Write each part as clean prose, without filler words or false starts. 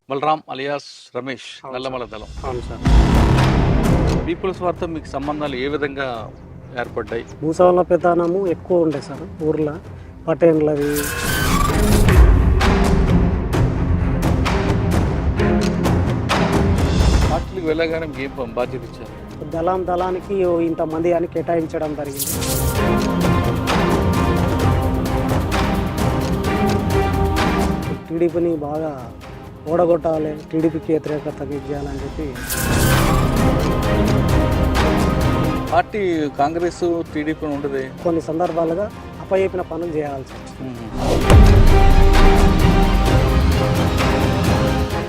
Balaram alias Ramesh, అవును Nallamala sir. దళం. అవును సార్. పీపుల్స్ వారితో మీకు సంబంధాలు ఏ విధంగా ఏర్పడ్డాయి? భూస్వాముల పెత్తనము ఎక్కువ ఉండే సార్ ఊర్లో. పటేన్లది పార్టీలకు వెళ్ళగానే మీకు ఏం బాధ్యత ఇచ్చారు? దళానికి ఇంతమంది అని కేటాయించడం జరిగింది. టీడీపీని బాగా ఓడగొట్టాలి, టీడీపీకి వ్యతిరేకత చేయాలని చెప్పి పార్టీ కాంగ్రెస్ టీడీపీ ఉండదు. కొన్ని సందర్భాలుగా అప్పచెప్పిన పనులు చేయాల్సి వచ్చింది.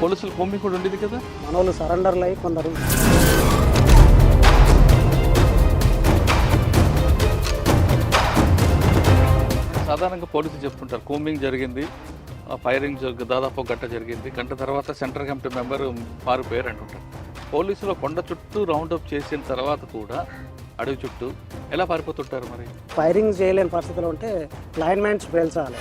పోలీసులు కొమ్మి కూడా ఉండేది కదా. మనోళ్ళు సరెండర్లు అయ్యి కొందరు సాధారణంగా పోలీసులు చెప్తుంటారు కోమింగ్ జరిగింది, ఫైరింగ్ దాదాపు ఒక గంట జరిగింది, గంట తర్వాత సెంట్రల్ కమిటీ మెంబర్ పారిపోయారు అంటుంటారు. పోలీసులు కొండ చుట్టూ రౌండప్ చేసిన తర్వాత కూడా అడవి చుట్టూ ఎలా పారిపోతుంటారు? మరి ఫైరింగ్ చేయలేని పరిస్థితిలో ఉంటే లైన్మెన్స్ పేల్చాలి.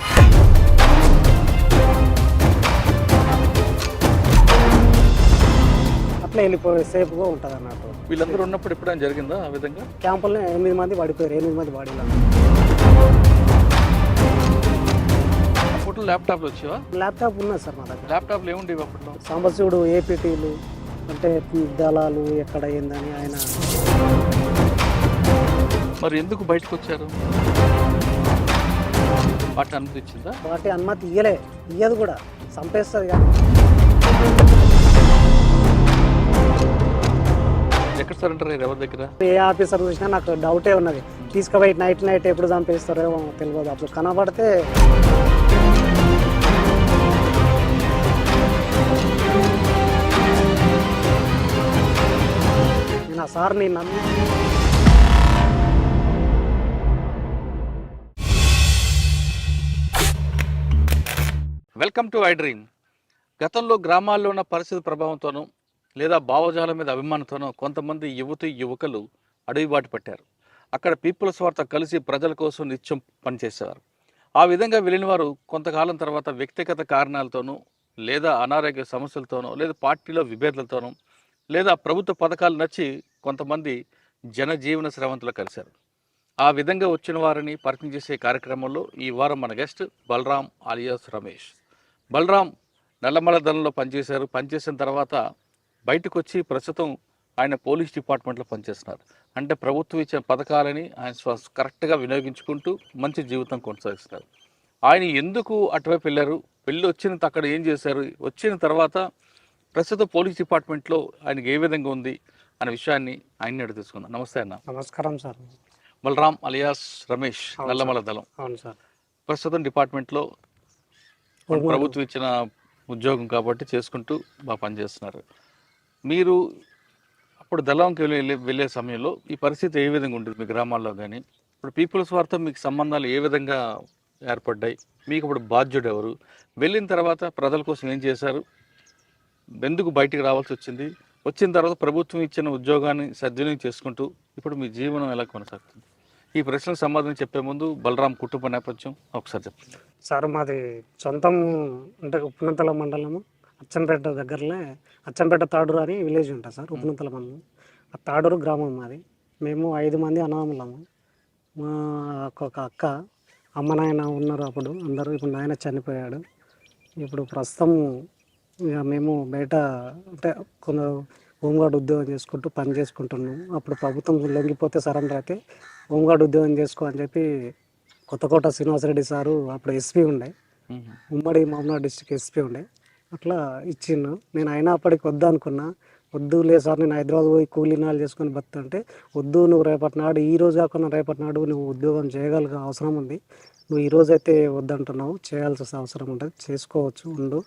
అట్లా వెళ్ళిపోయి సేఫ్గా ఉంటుంది అన్నట్టు. వీళ్ళందరూ ఉన్నప్పుడు ఎప్పుడైనా జరిగిందా ఆ విధంగా? క్యాంపుల్లో 8 మంది పడిపోయారు, 8 మంది బాడీలో. అప్పట్లో ల్యాప్టాప్లు వచ్చేవా? ల్యాప్టాప్ ఉన్నది సార్ మా దగ్గర. ల్యాప్టాప్లు ఏముండేవి అప్పట్లో? సాంబశివుడు ఏపీటీలు అంటే దళాలు ఎక్కడ అయిందని ఆయన. మరి ఎందుకు బయటకు వచ్చారు? వాటిని అనుమతించిందా? వాటి అనుమతి ఇయ్యదు కూడా, చంపేస్తుంది కానీ. ఎక్కడ సరెండర్ అయ్యారు? ఎవరి దగ్గర? ఏ ఆఫీసర్ చూసినా నాకు డౌటే ఉన్నది. తీసుకుపోయి నైట్ ఎప్పుడు చంపేస్తారో తెలియదు. అప్పుడు కనబడితే నేను ఆ సార్ని నమ్మి వెల్కమ్ టు ఐ డ్రీమ్. గతంలో గ్రామాల్లో ఉన్న పరిస్థితి ప్రభావంతోనూ లేదా భావజాలం మీద అభిమానంతోనూ కొంతమంది యువకులు అడవి బాట పట్టారు. అక్కడ పీపుల్స్ వారితో కలిసి ప్రజల కోసం నిత్యం పనిచేసేవారు. ఆ విధంగా వెళ్ళిన వారు కొంతకాలం తర్వాత వ్యక్తిగత కారణాలతోనూ లేదా అనారోగ్య సమస్యలతోనూ లేదా పార్టీలో విభేదాలతోనూ లేదా ప్రభుత్వ పథకాలు నచ్చి కొంతమంది జనజీవన శ్రవంతులు కలిశారు. ఆ విధంగా వచ్చిన వారిని పరిచయం చేసే కార్యక్రమంలో ఈ వారం మన గెస్ట్ బలరాం అలియాస్ రమేష్. బలరాం నల్లమల దళంలో పనిచేశారు. పనిచేసిన తర్వాత బయటకు వచ్చి ప్రస్తుతం ఆయన పోలీస్ డిపార్ట్మెంట్లో పనిచేస్తున్నారు. అంటే ప్రభుత్వం ఇచ్చే పథకాలని ఆయన కరెక్ట్గా వినియోగించుకుంటూ మంచి జీవితం కొనసాగిస్తున్నారు. ఆయన ఎందుకు అటువైపు వెళ్ళారు, వెళ్ళి వచ్చిన అక్కడ ఏం చేశారు, వచ్చిన తర్వాత ప్రస్తుతం పోలీస్ డిపార్ట్మెంట్లో ఆయనకి ఏ విధంగా ఉంది అనే విషయాన్ని ఆయన్ని అడిగి తెలుసుకుందాం. నమస్తే అన్న. నమస్కారం సార్. బలరాం అలియాస్ రమేష్, నల్లమల దళం. అవును సార్. ప్రస్తుతం డిపార్ట్మెంట్లో ప్రభుత్వం ఇచ్చిన ఉద్యోగం కాబట్టి చేసుకుంటూ బాగా పనిచేస్తున్నారు. మీరు అప్పుడు దళంకి వెళ్ళే సమయంలో ఈ పరిస్థితి ఏ విధంగా ఉంటుంది మీ గ్రామాల్లో కానీ? ఇప్పుడు పీపుల్స్ వారితో మీకు సంబంధాలు ఏ విధంగా ఏర్పడ్డాయి? మీకు ఇప్పుడు బాధ్యుడు ఎవరు? వెళ్ళిన తర్వాత ప్రజల కోసం ఏం చేశారు? ఎందుకు బయటికి రావాల్సి వచ్చింది? వచ్చిన తర్వాత ప్రభుత్వం ఇచ్చిన ఉద్యోగాన్ని సద్వినియోగం చేసుకుంటూ ఇప్పుడు మీ జీవనం ఎలా కొనసాగుతుంది? ఈ ప్రశ్నకు సమాధానం చెప్పే ముందు బలరాం కుటుంబ నేపథ్యం ఒకసారి చెప్పండి. సార్ మాది సొంతం అంటే ఉప్పునంతల మండలము అచ్చంపేట దగ్గరలో అచ్చంపేట తాడూరు అని విలేజ్ ఉంటుంది సార్. ఉప్పునంతల మండలం ఆ తాడూరు గ్రామం మాది. మేము 5 మంది అన్నదమ్ములము. మా ఒక అక్క, అమ్మ నాయన ఉన్నారు అప్పుడు అందరూ. ఇప్పుడు నాయన చనిపోయాడు. ఇప్పుడు ప్రస్తుతం ఇక మేము బయట అంటే కొందరు హోంగార్డ్ ఉద్యోగం చేసుకుంటూ పని చేసుకుంటున్నాం. అప్పుడు ప్రభుత్వం లొంగిపోతే సరెండర్ అయితే హోంగార్డ్ ఉద్యోగం చేసుకో అని చెప్పి కొత్తకోట శ్రీనివాసరెడ్డి సారు అప్పుడు ఎస్పీ ఉండే, ఉమ్మడి మహబూబ్నగర్ డిస్ట్రిక్ట్ ఎస్పీ ఉండే. అట్లా ఇచ్చిండు. నేను అయినా అప్పటికి వద్దు అనుకున్నా. వద్దు లేదు సార్, నేను హైదరాబాద్ పోయి కూలీనాలు చేసుకొని బతుంటే, వద్దు నువ్వు రేపటి నాడు, ఈ రోజు కాకుండా రేపటి నాడు నువ్వు ఉద్యోగం చేయగలిగే అవసరం ఉంది. నువ్వు ఈ రోజైతే వద్దంటున్నావు, చేయాల్సిన అవసరం ఉంటుంది, చేసుకోవచ్చు, ఉండు.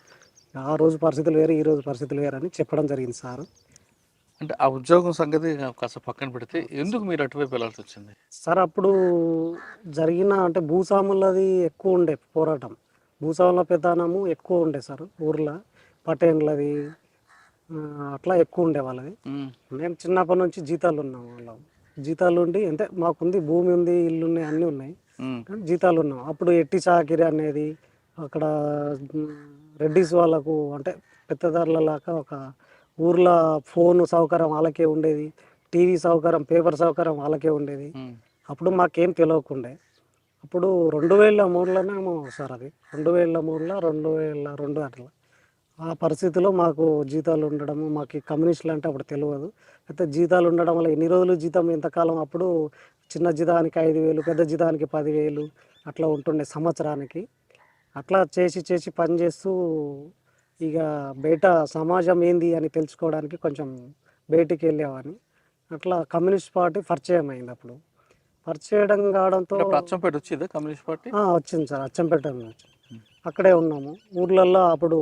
ఆ రోజు పరిస్థితులు వేరు, ఈ రోజు పరిస్థితులు వేరు అని చెప్పడం జరిగింది సార్. అంటే ఆ ఉద్యోగం సంగతి కాస్త పక్కన పెడితే ఎందుకు మీరు అటువైపు వెళ్ళాల్సి వచ్చింది? సార్ అప్పుడు జరిగిన అంటే భూస్వాములది ఎక్కువ ఉండే పోరాటం. భూస్వాముల పెత్తనము ఎక్కువ ఉండే సార్ ఊర్లో. పటేన్లది అట్లా ఎక్కువ ఉండే వాళ్ళది. మేము చిన్నప్పటి నుంచి జీతాలు ఉన్నాం వాళ్ళం. జీతాలు ఉండి అంటే మాకుంది, భూమి ఉంది, ఇల్లు ఉన్నాయి, అన్నీ ఉన్నాయి, జీతాలు ఉన్నాం. అప్పుడు ఎట్టి చాకిరి అనేది అక్కడ రెడ్డిస్ వాళ్ళకు అంటే పెద్దదారులలాగా ఒక ఊర్లో ఫోన్ సౌకర్యం వాళ్ళకే ఉండేది, టీవీ సౌకర్యం, పేపర్ సౌకర్యం వాళ్ళకే ఉండేది. ఉమ్, అప్పుడు మాకేం తెలియకుండే. అప్పుడు 2003లోనేమో సార్ అది 2003లో 2002 అట్లా ఆ పరిస్థితిలో మాకు జీతాలు ఉండడము, మాకు ఈ కమ్యూనిస్టులు అంటే అప్పుడు తెలియదు. అయితే జీతాలు ఉండడం వల్ల ఎన్ని రోజులు జీతం ఎంతకాలం అప్పుడు చిన్న జీతానికి 5,000, పెద్ద జీతానికి 10,000 అట్లా ఉంటుండే సంవత్సరానికి. అట్లా చేసి చేసి పని చేస్తూ ఇక బయట సమాజం ఏంది అని తెలుసుకోవడానికి కొంచెం బయటికి వెళ్ళేవాడిని. అట్లా కమ్యూనిస్ట్ పార్టీ పరిచయం అయింది అప్పుడు. పరిచయం కావడంతో అంటే అప్పుడు అచ్చంపేట వచ్చిందా కమ్యూనిస్ట్ పార్టీ? వచ్చింది సార్, అచ్చంపేట నుంచి. అక్కడే ఉన్నాము ఊర్లల్లో. అప్పుడు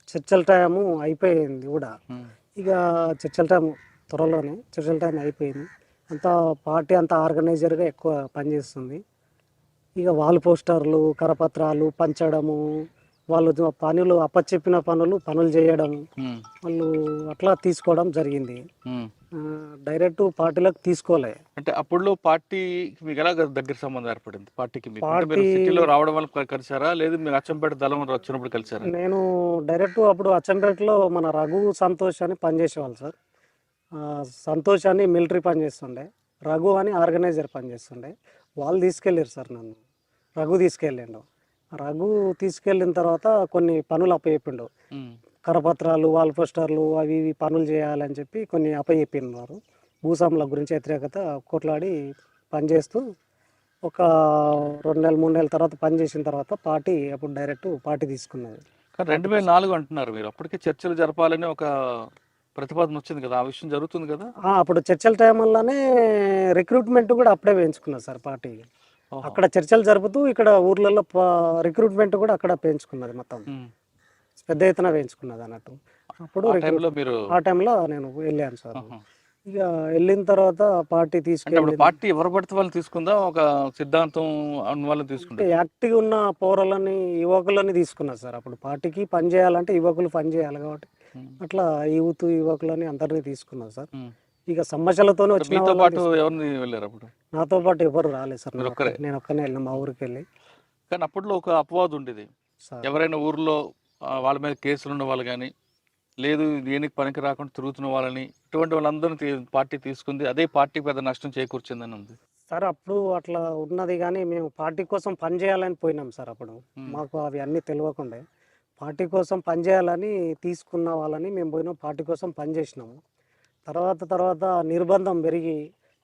చర్చల టైము అయిపోయింది కూడా. ఉమ్, ఇక చర్చల టైం త్వరలోనే చర్చల టైం అయిపోయింది. అంతా పార్టీ అంతా ఆర్గనైజర్గా ఎక్కువ పనిచేస్తుంది. ఇక వాల్ పోస్టర్లు, కరపత్రాలు పంచడము, వాళ్ళు పనులు అప్పచెప్పిన పనులు చేయడం, ఉమ్, వాళ్ళు అట్లా తీసుకోవడం జరిగింది. ఉమ్. డైరెక్ట్ పార్టీలకు తీసుకోలే. అంటే అప్పుడులో పార్టీ మీకు ఎలా దగ్గర సంబంధం ఏర్పడింది పార్టీకి మీకు? అంటే మీరు పార్టీ సిటీలో రావడం వల్ల కలిసారా, లేదు మీరు అచ్చంపేట దళం వచ్చినప్పుడు కలిసారా? నేను డైరెక్ట్ అప్పుడు అచ్చంపేటలో మన రఘు సంతోష్ అని పనిచేసేవాళ్ళు సార్. ఆ, సంతోష్ అని మిలిటరీ పనిచేస్తుండే, రఘు అని ఆర్గనైజర్ పనిచేస్తుండే. వాళ్ళు తీసుకెళ్ళారు సార్ నన్ను. రఘు తీసుకెళ్ళిండు. రఘు తీసుకెళ్ళిన తర్వాత కొన్ని పనులు అప్పచెప్పిండు. ఉమ్, కరపత్రాలు, వాల్ పోస్టర్లు అవి ఇవి పనులు చేయాలని చెప్పి కొన్ని అప్పచెప్పినారు. భూస్వాముల గురించి వ్యతిరేకత కొట్లాడి పనిచేస్తూ ఒక 2 నెలలు 3 నెలల తర్వాత పని చేసిన తర్వాత పార్టీ అప్పుడు డైరెక్ట్ పార్టీ తీసుకున్నది. కానీ 2004 అంటున్నారు మీరు. అప్పటికే చర్చలు జరపాలని ఒక ప్రతిపాదన వచ్చింది కదా, ఆ విషయం జరుగుతుంది కదా? అప్పుడు చర్చల టైం వల్లనే రిక్రూట్మెంట్ కూడా అప్పుడే వేయించుకున్నారు సార్ పార్టీ. ఓహో. అక్కడ చర్చలు జరుపుతూ ఇక్కడ ఊర్లలో రిక్రూట్మెంట్ కూడా అక్కడ పెంచుకున్నది మొత్తం. ఉమ్. పెద్ద ఎత్తున వేయించుకున్నది అన్నట్టు. అప్పుడు ఆ టైంలో మీరు ఆ టైంలో నేను వెళ్ళాను సార్. ఆహా. ఇక వెళ్ళిన తర్వాత పార్టీ అంటే అప్పుడు తీసుకెళ్ళి పార్టీ ఎవరు పడితే వాళ్ళు తీసుకుందా, ఒక సిద్ధాంతం అన్న వాళ్ళని తీసుకుంటే? యాక్టివ్ ఉన్న పౌరులని, యువకులని తీసుకున్నారు సార్. అప్పుడు పార్టీకి పని చేయాలంటే యువకులు పని చేయాలి కాబట్టి అట్లా యువకులని అందరినీ తీసుకున్నారు సార్. ఇక సమస్యలతోనే వచ్చిన మీతో వాళ్ళని పాటు ఎవరిని వెళ్ళారు అప్పుడు? నాతో పాటు ఎవరు రాలేదు సార్. మీరు ఒక్కరే? నేను ఒక్కనే వెళ్ళిన మా ఊరికి వెళ్ళి కానీ అప్పట్లో ఒక అపవాదు ఉండేది, సార్. ఎవరైనా ఊర్లో వాళ్ళ మీద కేసులు ఉన్న వాళ్ళు కానీ, లేదు దేనికి పనికి రాకుండా తిరుగుతున్న వాళ్ళని, ఇటువంటి వాళ్ళందరినీ పార్టీ తీసుకుంది, అదే పార్టీ పెద్ద నష్టం చేకూర్చిందని ఉంది. సార్ అప్పుడు అట్లా ఉన్నది కానీ మేము పార్టీ కోసం పని చేయాలని పోయినాం సార్. అప్పుడు మాకు అవి అన్నీ తెలియకుండా పార్టీ కోసం పని చేయాలని తీసుకున్న వాళ్ళని మేము పోయినాం, పార్టీ కోసం పని చేసినాము. తర్వాత నిర్బంధం పెరిగి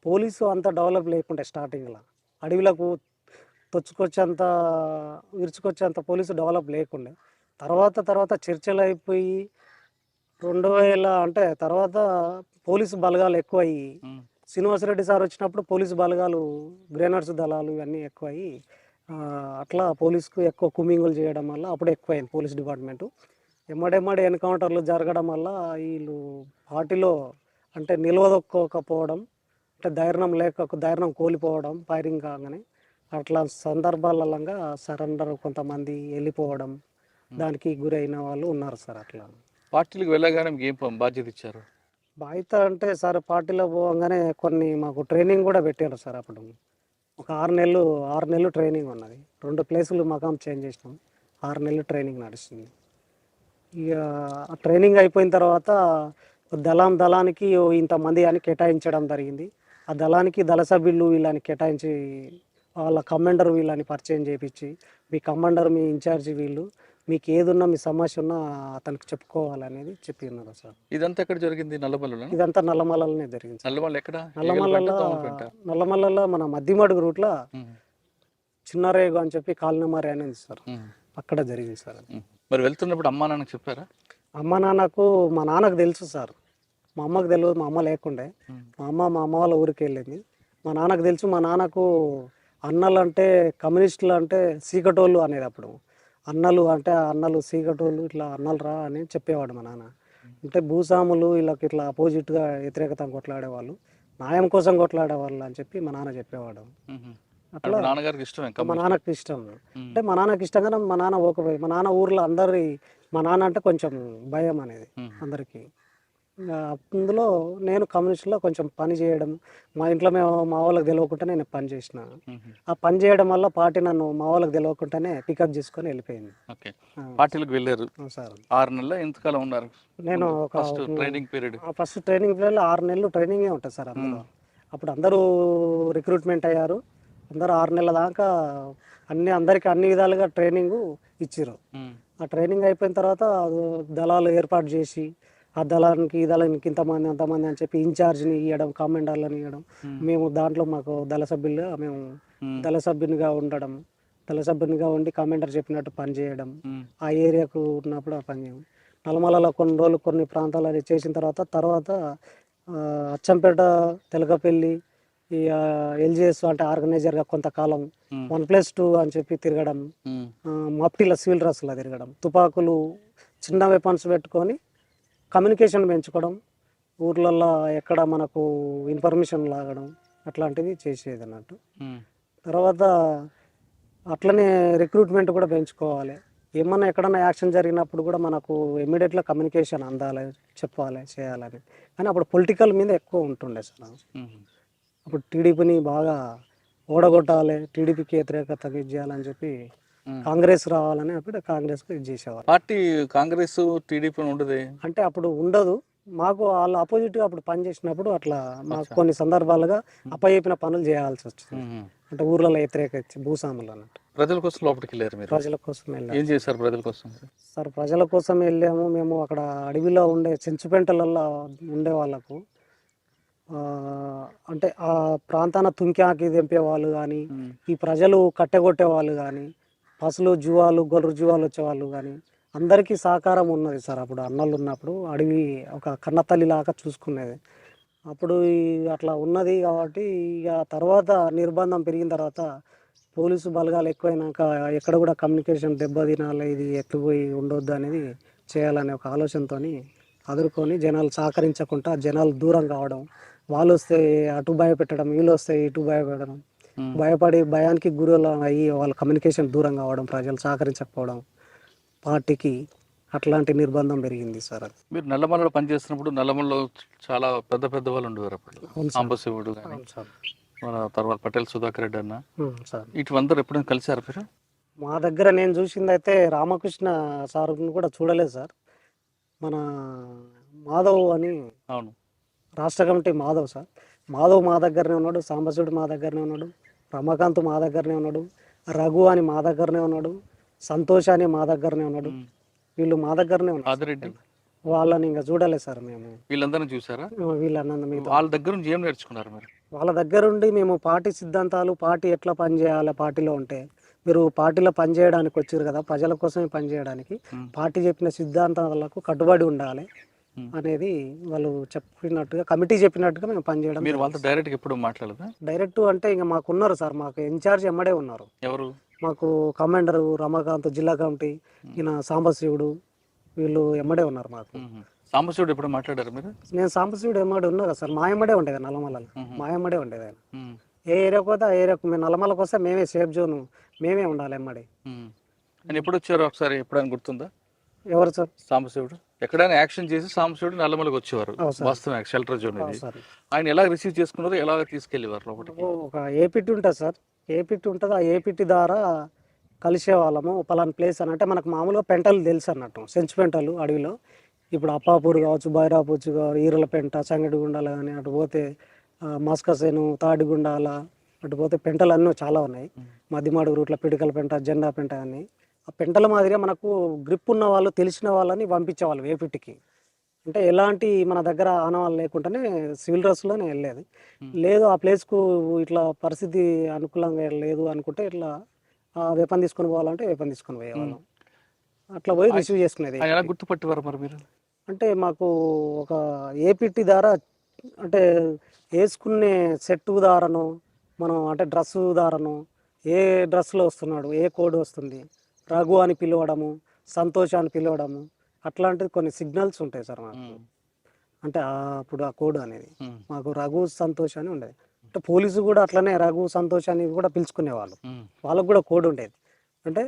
పోలీసు అంత డెవలప్ లేకుంటే స్టార్టింగ్లో అడవిలకు తొచ్చుకొచ్చేంత విరుచుకొచ్చేంత పోలీసు డెవలప్ లేకుండే. తర్వాత చర్చలు అయిపోయి 2000 అంటే తర్వాత పోలీసు బలగాలు ఎక్కువయ్యి శ్రీనివాసరెడ్డి సార్ వచ్చినప్పుడు పోలీసు బలగాలు, గ్రెనేడ్స్ దళాలు ఇవన్నీ ఎక్కువయ్యి అట్లా పోలీసుకు ఎక్కువ కుమింగులు చేయడం వల్ల అప్పుడు ఎక్కువైంది పోలీస్ డిపార్ట్మెంటు. ఎమ్మడెమ్మడి ఎన్కౌంటర్లు జరగడం వల్ల వీళ్ళు పార్టీలో అంటే నిలవదొక్కోకపోవడం, అంటే ధైర్యం కోల్పోవడం ఫైరింగ్ కాగానే అట్లా సందర్భాలలో సరెండర్ కొంతమంది వెళ్ళిపోవడం, దానికి గురైన వాళ్ళు ఉన్నారు సార్. అట్లా పార్టీలకు వెళ్ళగానే మీకు ఏం బాధ్యత ఇచ్చారు? బాధ్యత అంటే సార్ పార్టీలో పోగానే కొన్ని మాకు ట్రైనింగ్ కూడా పెట్టారు సార్. అప్పుడు ఒక 6 నెలలు ట్రైనింగ్ ఉన్నది. 2 ప్లేసులు మకాం చేంజ్ చేసినాం. 6 నెలలు ట్రైనింగ్ నడుస్తుంది. ఇక ట్రైనింగ్ అయిపోయిన తర్వాత దళానికి ఇంతమంది అని కేటాయించడం జరిగింది. ఆ దళానికి దళ సభ్యులు వీళ్ళని కేటాయించి వాళ్ళ కమాండర్ వీళ్ళని పరిచయం చేయించి, మీ కమాండర్ మీ ఇన్ఛార్జి వీళ్ళు, మీకు ఏదున్నా మీ సమస్య ఉన్నా అతనికి చెప్పుకోవాలనేది చెప్పి ఉన్నారు సార్. ఇదంతా ఎక్కడ జరిగింది? నల్లమల్లలో? ఇదంతా నల్లమల్లలోనే జరిగింది సార్. నల్లమల్ల ఎక్కడ? నల్లమల్లలో మన మద్దిమడుగు రూట్లో చిన్నరేగు అని చెప్పి కాలనమారి అనేది సార్, అక్కడ జరిగింది సార్. మరి వెళ్తున్నప్పుడు అమ్మా నాన్నకు చెప్పారా? మా నాన్నకు తెలుసు సార్. మా అమ్మకు తెలియదు, మా అమ్మ లేకుండే. మా అమ్మ వాళ్ళ ఊరికి వెళ్ళింది. మా నాన్నకు తెలుసు. మా నాన్నకు అన్నలు అంటే కమ్యూనిస్టులు అంటే సీకటోళ్ళు అనేది. అప్పుడు అన్నలు సీకటోళ్ళు, ఇట్లా అన్నలు రా అని చెప్పేవాడు మా నాన్న. అంటే భూస్వాములు వీళ్ళకి ఇట్లా అపోజిట్గా వ్యతిరేకత కొట్లాడేవాళ్ళు, న్యాయం కోసం కొట్లాడేవాళ్ళు అని చెప్పి మా నాన్న చెప్పేవాడు. అట్లా నాన్నగారికి ఇష్టమే? మా నాన్నకి ఇష్టం. అంటే మా నాన్నకి ఇష్టంగానే మా నాన్న ఓకపోయి, మా నాన్న ఊర్లో మా నాన్న అంటే కొంచెం భయం అనేది అందరికీ. ఇంకా అందులో నేను కమ్యూనిస్ట్లో కొంచెం పని చేయడం, మా ఇంట్లో మేము మా వాళ్ళకి తెలియకుండా నేను పని చేసిన. ఆ పని చేయడం వల్ల పార్టీ నన్ను మా వాళ్ళకి తెలియకుండానే పికప్ చేసుకొని వెళ్ళిపోయింది. ఓకే. పార్టీలకు వెళ్ళారు. సార్ 6 నెలల ఎంతకాలం ఉన్నారు? నేను ఒక first training period. First training పీరియడ్లో 6 నెలలు ట్రైనింగే ఉంటుంది సార్ అందులో. అప్పుడు అందరూ రిక్రూట్మెంట్ అయ్యారు. అందరూ 6 నెలల దాకా అందరికీ అన్ని విధాలుగా ట్రైనింగ్ ఇచ్చిర్రు. ఆ ట్రైనింగ్ అయిపోయిన తర్వాత దళాలు ఏర్పాటు చేసి ఆ దళానికి ఈ దళానికి ఇంతమంది అంతమంది అని చెప్పి ఇన్ఛార్జ్ని ఇవ్వడం, కమాండర్లను ఇవ్వడం. మేము దాంట్లో మాకు దళ సభ్యులుగా మేము దళ సభ్యునిగా ఉండడం, దళ సభ్యునిగా ఉండి కమాండర్ చెప్పినట్టు పని చేయడం, ఆ ఏరియాకు ఉన్నప్పుడు ఆ పని చేయడం. నల్లమలలో కొన్ని రోజులు కొన్ని ప్రాంతాలు అది చేసిన తర్వాత అచ్చంపేట, తెలకపల్లి, ఈ ఎల్జిఎస్ అంటే ఆర్గనైజర్గా కొంతకాలం 1+2 అని చెప్పి తిరగడం, మఫ్టీల సివిల్ డ్రెస్లో తిరగడం, తుపాకులు చిన్న వెపన్స్ పెట్టుకొని కమ్యూనికేషన్ పెంచుకోవడం, ఊర్లలో ఎక్కడ మనకు ఇన్ఫర్మేషన్ లాగడం అట్లాంటివి చేసేది అన్నట్టు. తర్వాత అట్లనే రిక్రూట్మెంట్ కూడా పెంచుకోవాలి. ఏమన్నా ఎక్కడన్నా యాక్షన్ జరిగినప్పుడు కూడా మనకు ఇమ్మీడియట్గా కమ్యూనికేషన్ అందాలి, చెప్పాలి, చేయాలని. కానీ అప్పుడు పొలిటికల్ మీద ఎక్కువ ఉంటుండే సార్. అప్పుడు టీడీపీని బాగా ఓడగొట్టాలి, టీడీపీకి వ్యతిరేకత ఇది చేయాలని చెప్పి కాంగ్రెస్ రావాలని అప్పుడు కాంగ్రెస్కి ఇది చేసేవారు. పార్టీ కాంగ్రెస్ టీడీపీ ఉండదు అంటే అప్పుడు ఉండదు. మాకు వాళ్ళ అపోజిట్గా అప్పుడు పని చేసినప్పుడు అట్లా మాకు కొన్ని సందర్భాలుగా అప్పచెప్పిన పనులు చేయాల్సి వచ్చింది. అంటే ఊర్లలో వ్యతిరేక భూస్వాములు అన్నట్టు. ప్రజల కోసం లోపలికి వెళ్ళారు మీరు? ప్రజల కోసం వెళ్ళాము. ఏం చేశారు ప్రజల కోసం? సార్ ప్రజల కోసం వెళ్ళాము. మేము అక్కడ అడవిలో ఉండే చెంచుపెంటలలో ఉండే వాళ్ళకు అంటే ఆ ప్రాంతాన తుంక్యాకి తెంపే వాళ్ళు కానీ, ఈ ప్రజలు కట్టెగొట్టే వాళ్ళు కానీ, పసులు జువాలు గొర్రె జువాలు వచ్చేవాళ్ళు కానీ అందరికీ సహకారం ఉన్నది సార్. అప్పుడు అన్నలు ఉన్నప్పుడు అడవి ఒక కన్నతల్లిలాగా చూసుకునేది. అప్పుడు అట్లా ఉన్నది కాబట్టి ఇక తర్వాత నిర్బంధం పెరిగిన తర్వాత పోలీసు బలగాలు ఎక్కువైనాక ఎక్కడ కూడా కమ్యూనికేషన్ దెబ్బతినాలి, ఇది ఎత్తుపోయి ఉండొద్దు అనేది చేయాలనే ఒక ఆలోచనతో అదురుకొని జనాలు సహకరించకుండా జనాలు దూరం కావడం, వాళ్ళు వస్తే అటు భయపెట్టడం, వీళ్ళు వస్తే ఇటు భయపెట్టడం, భయపడి భయానికి గురి అయ్యి వాళ్ళ కమ్యూనికేషన్ దూరం కావడం, ప్రజలు సహకరించకపోవడం పార్టీకి అట్లాంటి నిర్బంధం పెరిగింది సార్. అది మీరు నల్లమలలో పనిచేస్తున్నప్పుడు నల్లమలలో చాలా పెద్ద పెద్ద వాళ్ళు ఉండేవారు అప్పుడు. సాంబశివుడు కానీ, మన తర్వాత పటేల్ సుధాకర్ రెడ్డి అన్న, సార్ ఇటువందరూ ఎప్పుడైనా కలిసారు మీరు? మా దగ్గర నేను చూసింది అయితే రామకృష్ణ సార్ని కూడా చూడలేదు సార్. మన మాధవ్ అని, అవును, రాష్ట్ర కమిటీ మాధవ్ సార్. మాధవ్ మా దగ్గరనే ఉన్నాడు, సాంబశివుడు మా దగ్గరనే ఉన్నాడు, రమాకాంత్ మా దగ్గరనే ఉన్నాడు, రఘు అని మా దగ్గరనే ఉన్నాడు, సంతోష్ అని మా దగ్గరనే ఉన్నాడు. వీళ్ళు మా దగ్గరనే ఉన్నారు. ఆదిరెడ్డి వాళ్ళని ఇంకా చూడలేదు సార్ మేము. వీళ్ళందరినీ చూసారా? వీళ్ళన్న వాళ్ళ దగ్గర నుంచి ఏం నేర్చుకున్నారు మీరు? వాళ్ళ దగ్గర ఉండి మేము పార్టీ సిద్ధాంతాలు, పార్టీ ఎట్లా పనిచేయాలి, పార్టీలో ఉంటే మీరు పార్టీలో పనిచేయడానికి వచ్చారు కదా, ప్రజల కోసమే పనిచేయడానికి, పార్టీ చెప్పిన సిద్ధాంతాలకు కట్టుబడి ఉండాలి అనేది వాళ్ళు చెప్పినట్టుగా, కమిటీ చెప్పినట్టుగా మేము పనిచేయడం. మీరు వాళ్ళతో డైరెక్ట్గా ఎప్పుడు మాట్లాడదా? డైరెక్ట్ అంటే ఇంకా మాకు ఉన్నారు సార్, మాకు ఇన్ఛార్జ్ ఎమ్మడే ఉన్నారు. ఎవరు? మాకు కమాండరు రమాకాంత్, జిల్లా కమిటీ ఈయన సాంబశివుడు, వీళ్ళు ఎమ్మడే ఉన్నారు మాకు. సాంబశివుడు ఎప్పుడు మాట్లాడారు మీరు? నేను సాంబశివుడు ఎమ్మడే ఉన్నా కదా సార్, మా ఎమ్మడే ఉండేది నల్లమలలో, మా ఎమ్మడే ఉండేది ఆయన. ఏ ఏరియాకు పోతే ఆ ఏరియాకు, మేము నల్లమలకు వస్తే మేమే సేఫ్ జోన్, మేమే ఉండాలి ఎమ్మడే. ఆయన ఎప్పుడు వచ్చారు ఒకసారి ఎప్పుడైనా గుర్తుందా? ఎవరు సార్? సాంబశివుడు ఎక్కడైనా యాక్షన్ చేసి సాంబశివుడు నల్లమలకు వచ్చేవారు. వాస్తవం, షెల్టర్ జోన్ ఇది. ఆయన ఎలా రిసీవ్ చేసుకున్నారో, ఎలా తీసుకెళ్లేవారు లోపలికి? ఒక ఏపీటీ ఉంటుంది సార్, ఏపీటీ ఉంటుంది. ఆ ఏపీటీ ద్వారా కలిసే వాళ్ళము. పలానా ప్లేస్ అని అంటే మనకు మామూలుగా పెంటలు తెలుసు అన్నట్టు, సెంచు పెంటలు అడవిలో. ఇప్పుడు అప్పాపూర్ కావచ్చు, బైరాపూర్చి కావచ్చు, ఈరలపెంట, సంగటిగుండాల కానీ, అటు పోతే మస్కసేను, తాడిగుండాల, అటు పోతే పెంటలు అన్నీ చాలా ఉన్నాయి. మధ్యమాడు రూట్ల పిడికల పెంట, జెండా పెంట అని. ఆ పెంటల మాదిరిగా మనకు గ్రిప్ ఉన్న వాళ్ళు, తెలిసిన వాళ్ళని పంపించేవాళ్ళు ఏపీటీకి. అంటే ఎలాంటి మన దగ్గర ఆనవాళ్ళు లేకుండానే సివిల్ డ్రెస్లోనే వెళ్ళేది. లేదు ఆ ప్లేస్కు ఇట్లా పరిస్థితి అనుకూలంగా లేదు అనుకుంటే ఇట్లా వెపన్ తీసుకొని పోవాలంటే వెపన్ తీసుకొని పోయేవాళ్ళం. అట్లా పోయి రిసీవ్ చేసుకునేది. ఎలా గుర్తుపట్టేవారు మరి మీరు? అంటే మాకు ఒక ఏపీటీ ద్వారా, అంటే వేసుకునే సెట్ దారను, మనం అంటే డ్రెస్ దారను, ఏ డ్రెస్లో వస్తున్నాడు, ఏ కోడ్ వస్తుంది, రఘు అని పిలవడము, సంతోష్ అని పిలవడము, అట్లాంటివి కొన్ని సిగ్నల్స్ ఉంటాయి సార్ మాకు. అంటే అప్పుడు ఆ కోడ్ అనేది మాకు రఘు సంతోష్ అని ఉండేది. అంటే పోలీసు కూడా అట్లనే రఘు సంతోష్ అని కూడా పిలుచుకునేవాళ్ళు, వాళ్ళకు కూడా కోడ్ ఉండేది. అంటే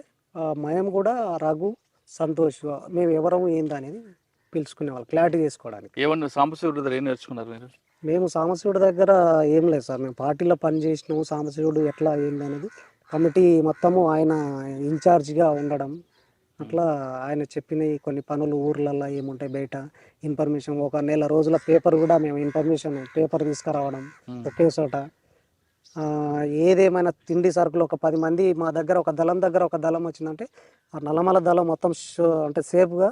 మేము కూడా రఘు సంతోష్ మేము ఎవరము ఏంది అనేది పిలుచుకునేవాళ్ళు క్లారిటీ చేసుకోవడానికి. ఏమన్నా సాంబశివుడి దగ్గర ఏం నేర్చుకున్నారు మీరు? మేము సాంబశివుడి దగ్గర ఏం లేదు సార్, మేము పార్టీలో పని చేసినాము. సాంబశివుడు ఎట్లా ఏంది అనేది కమిటీ మొత్తము ఆయన ఇన్ఛార్జిగా ఉండడం, అట్లా ఆయన చెప్పినవి కొన్ని పనులు ఊర్లలో ఏముంటాయి బయట ఇన్ఫర్మేషన్, ఒక నెల రోజుల పేపర్ కూడా మేము ఇన్ఫర్మేషన్ పేపర్ తీసుకురావడం ఒకే చోట. ఏదేమైనా తిండి సరుకులు ఒక 10 మంది మా దగ్గర ఒక దళం వచ్చిందంటే ఆ నల్లమల దళం మొత్తం అంటే సేఫ్గా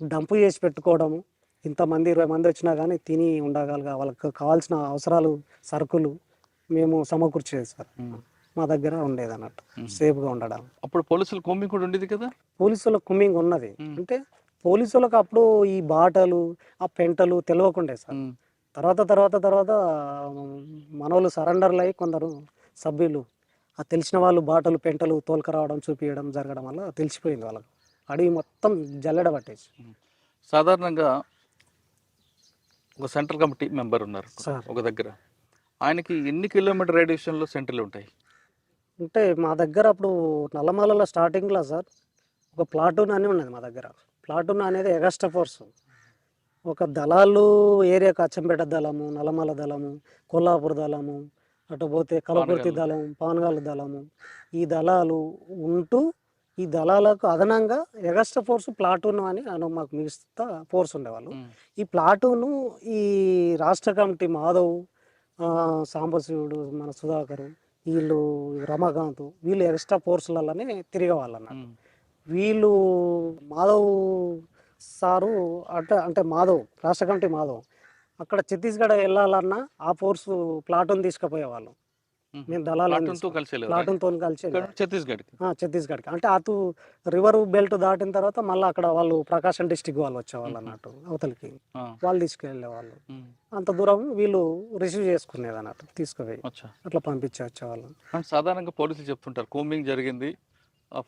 డంపు చేసి పెట్టుకోవడము. ఇంతమంది 20 మంది వచ్చినా కానీ తిని ఉండగలగా వాళ్ళకి కావాల్సిన అవసరాలు సరుకులు మేము సమకూర్చేది సార్. మా దగ్గర ఉండేది అన్నట్టు సేఫ్గా ఉండడం. అప్పుడు పోలీసులు కోమింగ్ కూడా ఉండేది కదా? పోలీసుల కుమ్మింగ్ ఉన్నది, అంటే పోలీసులకు అప్పుడు ఈ బాటలు ఆ పెంటలు తెలియకుండే సార్. తర్వాత మనోళ్ళు సరెండర్లు అయ్యి కొందరు సభ్యులు ఆ తెలిసిన వాళ్ళు బాటలు పెంటలు తోలుకరావడం చూపించడం జరగడం వల్ల తెలిసిపోయింది వాళ్ళకు. అడవి మొత్తం జల్లెడ పట్టేసి. సాధారణంగా ఒక సెంట్రల్ కమిటీ మెంబర్ ఉన్నారు సార్ ఒక దగ్గర, ఆయనకి ఎన్ని కిలోమీటర్ రేడియేషన్లో సెంటర్లు ఉంటాయి? అంటే మా దగ్గర అప్పుడు నల్లమలలో స్టార్టింగ్లో సార్ ఒక ప్లాటూన్ అని ఉన్నది మా దగ్గర. ప్లాటూన్ అనేది ఎగస్ట్రా ఫోర్స్. ఒక దళాలు ఏరియాకు అచ్చంపేట దళము, నల్లమల దళము, కొల్లాపూర్ దళము, అటు పోతే కలకుర్తి దళం, పానగాళ్ళ దళము, ఈ దళాలు ఉంటూ ఈ దళాలకు అదనంగా ఎగస్ట్రా ఫోర్స్ ప్లాటూన్ అని మాకు మిగతా ఫోర్స్ ఉండేవాళ్ళు. ఈ ప్లాటూను ఈ రాష్ట్ర కమిటీ మాధవ్, సాంబశివుడు, మన సుధాకరు, వీళ్ళు రమాకాంత్, వీళ్ళు ఎక్స్ట్రా ఫోర్సులలోనే తిరిగేవాళ్ళు అన్నట్టు. వీళ్ళు మాధవ్ సారు అంటే మాధవ్ రాష్ట్ర కమిటీ మాధవ్ అక్కడ ఛత్తీస్గఢ్ వెళ్ళాలన్నా ఆ ఫోర్సు ప్లాటూన్ తీసుకుపోయేవాళ్ళు. మేము దళాలు ప్లాటూన్తో కలిసి ఛత్తీస్గఢ్కి, అంటే అటు రివర్ బెల్ట్ దాటిన తర్వాత మళ్ళీ అక్కడ వాళ్ళు ప్రకాశం డిస్టిక్ వాళ్ళు వచ్చేవాళ్ళు అన్నట్టు, అవతలికి వాళ్ళు తీసుకెళ్లే వాళ్ళు. అంత దూరం వీళ్ళు రిసీవ్ చేసుకునేది అన్నట్టు, తీసుకుపోయి అట్లా పంపించి వచ్చేవాళ్ళు. సాధారణంగా పోలీసులు చెప్తుంటారు కోమింగ్ జరిగింది,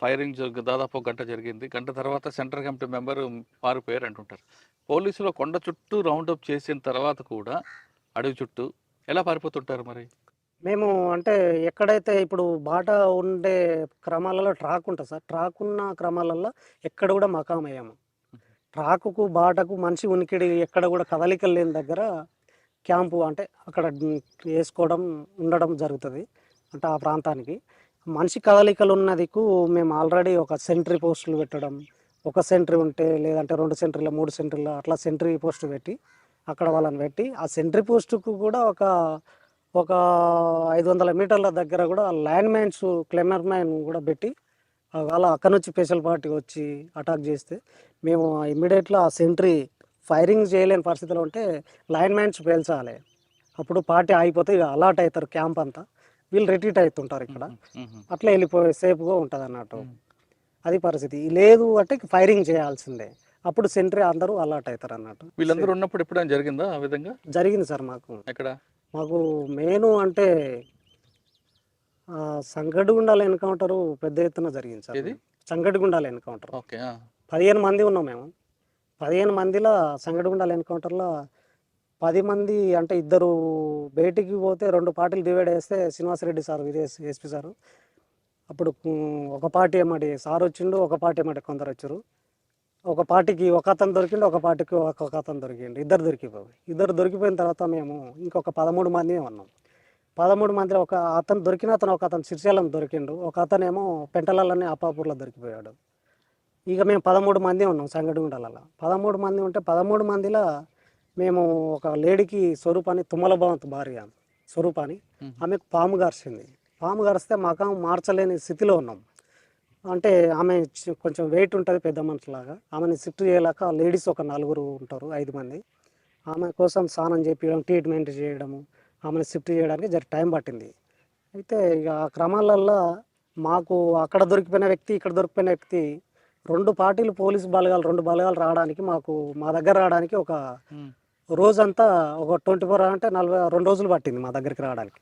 ఫైరింగ్ దాదాపు ఒక గంట జరిగింది, గంట తర్వాత సెంట్రల్ కమిటీ మెంబర్ పారిపోయారు అంటుంటారు. పోలీసులు కొండ చుట్టూ రౌండప్ చేసిన తర్వాత కూడా అడవి చుట్టూ ఎలా పారిపోతుంటారు మరి? మేము అంటే ఎక్కడైతే ఇప్పుడు బాట ఉండే క్రమాలలో ట్రాక్ ఉంటుంది సార్, ట్రాక్ ఉన్న క్రమాలలో ఎక్కడ కూడా మకాం అయ్యాము. ట్రాకుకు బాటకు మనిషి ఉనికిడి ఎక్కడ కూడా కదలికలు లేని దగ్గర క్యాంపు అంటే అక్కడ వేసుకోవడం ఉండడం జరుగుతుంది. అంటే ఆ ప్రాంతానికి మనిషి కదలికలు ఉన్నదికు మేము ఆల్రెడీ ఒక సెంట్రీ పోస్టులు పెట్టడం, ఒక సెంట్రీ ఉంటే లేదంటే 2 సెంట్రీల 3 సెంట్రీల అట్లా సెంట్రీ పోస్టు పెట్టి అక్కడ వాళ్ళని పెట్టి ఆ సెంట్రీ పోస్టుకు కూడా ఒక 500 మీటర్ల దగ్గర కూడా లైన్ మ్యాన్స్ క్లెమర్ మ్యాన్ కూడా పెట్టి వాళ్ళ అక్కడ నుంచి స్పెషల్ పార్టీ వచ్చి అటాక్ చేస్తే మేము ఇమ్మీడియట్గా ఆ సెంట్రీ ఫైరింగ్ చేయలేని పరిస్థితిలో ఉంటే లైన్ మ్యాన్స్ పేల్చాలి. అప్పుడు పార్టీ ఆగిపోతే ఇక అలాట్ అవుతారు క్యాంప్ అంతా, వీళ్ళు రిట్రీట్ అవుతుంటారు ఇక్కడ, అట్లా వెళ్ళిపోయి సేఫ్గా ఉంటుంది అన్నట్టు. అది పరిస్థితి. లేదు అంటే ఫైరింగ్ చేయాల్సిందే, అప్పుడు సెంట్రీ అందరూ అలర్ట్ అవుతారు అన్నట్టు. వీళ్ళందరూ ఉన్నప్పుడు ఎప్పుడైనా జరిగిందా ఆ విధంగా? జరిగింది సార్. మాకు మెయిన్ అంటే సంగడిగుండాల ఎన్కౌంటరు పెద్ద ఎత్తున జరిగింది సార్. సంగడిగుండాల ఎన్కౌంటర్ 15 మంది ఉన్నాం మేము. 15 మందిలో సంగడిగుండాల ఎన్కౌంటర్లో 10 మంది అంటే 2 బయటికి పోతే 2 పార్టీలు డివైడ్ చేస్తే శ్రీనివాసరెడ్డి సార్ విదేశీ ఎస్పీ సారు అప్పుడు ఒక పార్టీ ఏమాటి సార్ వచ్చిండు, ఒక పార్టీ ఏమాటి కొందరు వచ్చారు. ఒక పార్టీకి ఒక అతను దొరికిండు, ఒక పార్టీకి ఒక అతను దొరికిండు, ఇద్దరు దొరికిపోయిన తర్వాత మేము ఇంకొక 13 మంది ఉన్నాం. 13 మందిలో ఒక అతను దొరికిన ఒక అతను శ్రీశైలం దొరికిండు, ఒక అతనేమో పెంటలలోనే అప్పాపూర్లో దొరికిపోయాడు. ఇక మేము 13 మంది ఉన్నాం సంగడిగుండాలలో. 13 మంది ఉంటే 13 మందిలో మేము ఒక లేడీకి స్వరూపాన్ని తుమ్మలభావంత్ భార్య స్వరూపాన్ని ఆమెకు పాము గరిచింది. పాము గరిస్తే మకాం మార్చలేని స్థితిలో ఉన్నాం. అంటే ఆమె కొంచెం వెయిట్ ఉంటుంది పెద్ద మనిషిలాగా, ఆమెను షిఫ్ట్ చేయలేక లేడీస్ ఒక 4 ఉంటారు, 5 మంది. ఆమె కోసం స్నానం చేపించడం, ట్రీట్మెంట్ చేయడము, ఆమెను షిఫ్ట్ చేయడానికి టైం పట్టింది. అయితే ఇక ఆ క్రమాలల్లో మాకు అక్కడ దొరికిపోయిన వ్యక్తి ఇక్కడ దొరికిపోయిన వ్యక్తి 2 పార్టీలు పోలీసు బలగాలు 2 బలగాలు రావడానికి మా దగ్గర రావడానికి ఒక రోజంతా ఒక 24 అంటే 42 రోజులు పట్టింది మా దగ్గరికి రావడానికి,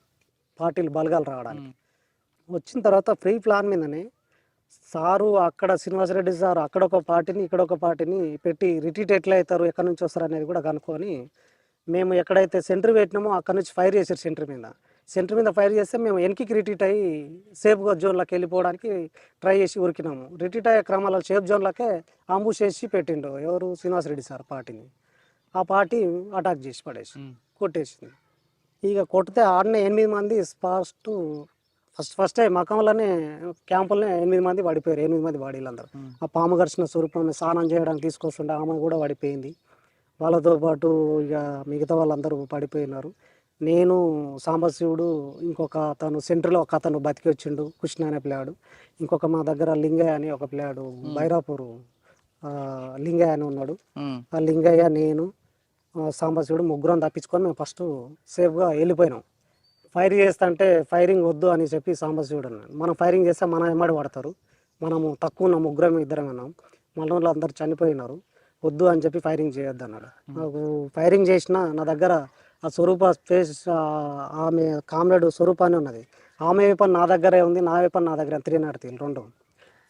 పార్టీలు బలగాలు రావడానికి. వచ్చిన తర్వాత ఫ్రీ ప్లాన్ మీదనే సారు అక్కడ శ్రీనివాసరెడ్డి సార్ అక్కడ ఒక పార్టీని ఇక్కడ ఒక పార్టీని పెట్టి రిట్రీట్ ఎట్లా అవుతారు ఎక్కడి నుంచి వస్తారు అనేది కూడా కనుక్కొని మేము ఎక్కడైతే సెంటర్ పెట్టినామో అక్కడ నుంచి ఫైర్ చేశారు. సెంటర్ మీద ఫైర్ చేస్తే మేము వెనక్కి రిట్రీట్ అయ్యి సేఫ్గా జోన్లోకి వెళ్ళిపోవడానికి ట్రై చేసి ఉరికినాము. రిట్రీట్ అయ్యే క్రమంలో సేఫ్ జోన్లకే అంబుష్ చేసి పెట్టిండు ఎవరు శ్రీనివాసరెడ్డి సార్ పార్టీని. ఆ పార్టీ అటాక్ చేసి పడేసి కొట్టేసింది. ఇక కొడితే ఆడనే 8 మంది ఫస్ట్ మకంలోనే క్యాంపులనే 8 మంది పడిపోయారు. 8 మంది బాడీలు అందరూ. ఆ పాము ఘర్షణ స్వరూపం స్నానం చేయడానికి తీసుకొస్తుంటే ఆమె కూడా పడిపోయింది. వాళ్ళతో పాటు ఇక మిగతా వాళ్ళందరూ పడిపోయినారు. నేను, సాంబశివుడు, ఇంకొక అతను సెంటర్లో ఒక అతను బతికి వచ్చిండు, కృష్ణ అనే పిల్లాడు. ఇంకొక మా దగ్గర లింగయ్య అని ఒక పిల్లాడు బైరాపూరు లింగయ్య అని ఉన్నాడు. ఆ లింగయ్య, నేను, సాంబశివుడు ముగ్గురం తప్పించుకొని మేము ఫస్ట్ సేఫ్గా వెళ్ళిపోయినాం. ఫైర్ చేస్తుంటే ఫైరింగ్ వద్దు అని చెప్పి సాంబశివుడు అన్నాడు. మనం ఫైరింగ్ చేస్తే మన ఎమ్మడి పడతారు, మనము తక్కువ ఉన్న ముగ్గురం ఇద్దరం అన్నాం, మన వాళ్ళు అందరు చనిపోయినారు, వద్దు అని చెప్పి ఫైరింగ్ చేయొద్దు అన్నాడు. నాకు ఫైరింగ్ చేసిన నా దగ్గర ఆ స్వరూప స్పేస్ ఆమె కామ్రేడ్ స్వరూప అని ఉన్నది. ఆమె వెపన్ నా దగ్గరే ఉంది, నా వెపన్ నా దగ్గర 3 రెండు.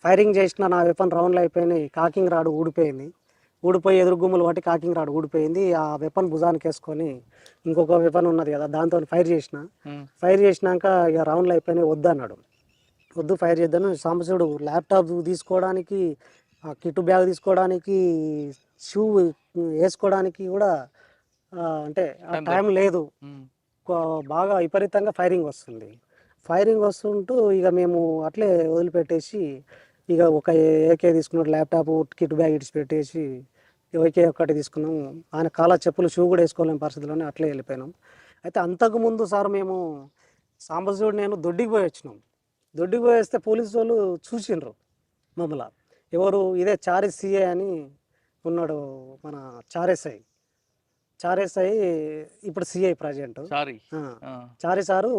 ఫైరింగ్ చేసిన నా వెపన్ రౌండ్లు అయిపోయినాయి. కాకింగ్ రాడు ఊడిపోయింది. ఊడిపోయి ఎదురు గుమ్మలు పట్టి కాకింగ్ రాడు ఊడిపోయింది. ఆ వెపన్ భుజానికి వేసుకొని ఇంకొక వెపన్ ఉన్నది కదా దాంతో ఫైర్ చేసినాక ఇక రౌండ్లు అయిపోయినాయి వద్దు అన్నాడు. వద్దు ఫైర్ చేద్దాను. సాంబశివుడు ల్యాప్టాప్ తీసుకోవడానికి, కిట్ బ్యాగ్ తీసుకోవడానికి, షూ వేసుకోవడానికి కూడా అంటే టైం లేదు. బాగా విపరీతంగా ఫైరింగ్ వస్తుంది. ఫైరింగ్ వస్తుంటూ ఇక మేము అట్లే వదిలిపెట్టేసి ఇక ఒక ఏకే తీసుకున్నాడు, ల్యాప్టాప్ కిట్ బ్యాగ్ ఇడిచి పెట్టేసి ఏకే ఒక్కటి తీసుకున్నాము. ఆయన కాళ్ళ చెప్పులు షూ కూడా వేసుకోలేని పరిస్థితిలోనే అట్లే వెళ్ళిపోయినాం. అయితే అంతకుముందు సార్ మేము సాంబశివుడు నేను దొడ్డికి పోయి వచ్చినాం. దొడ్డికి పోయి వస్తే పోలీసు వాళ్ళు చూసిండ్రు మమ్మల్ని. ఎవరు ఇదే చారి సిఏ అని ఉన్నాడు, మన చారెస్ఐ ఇప్పుడు సిఐ ప్రజెంట్ చారి సారు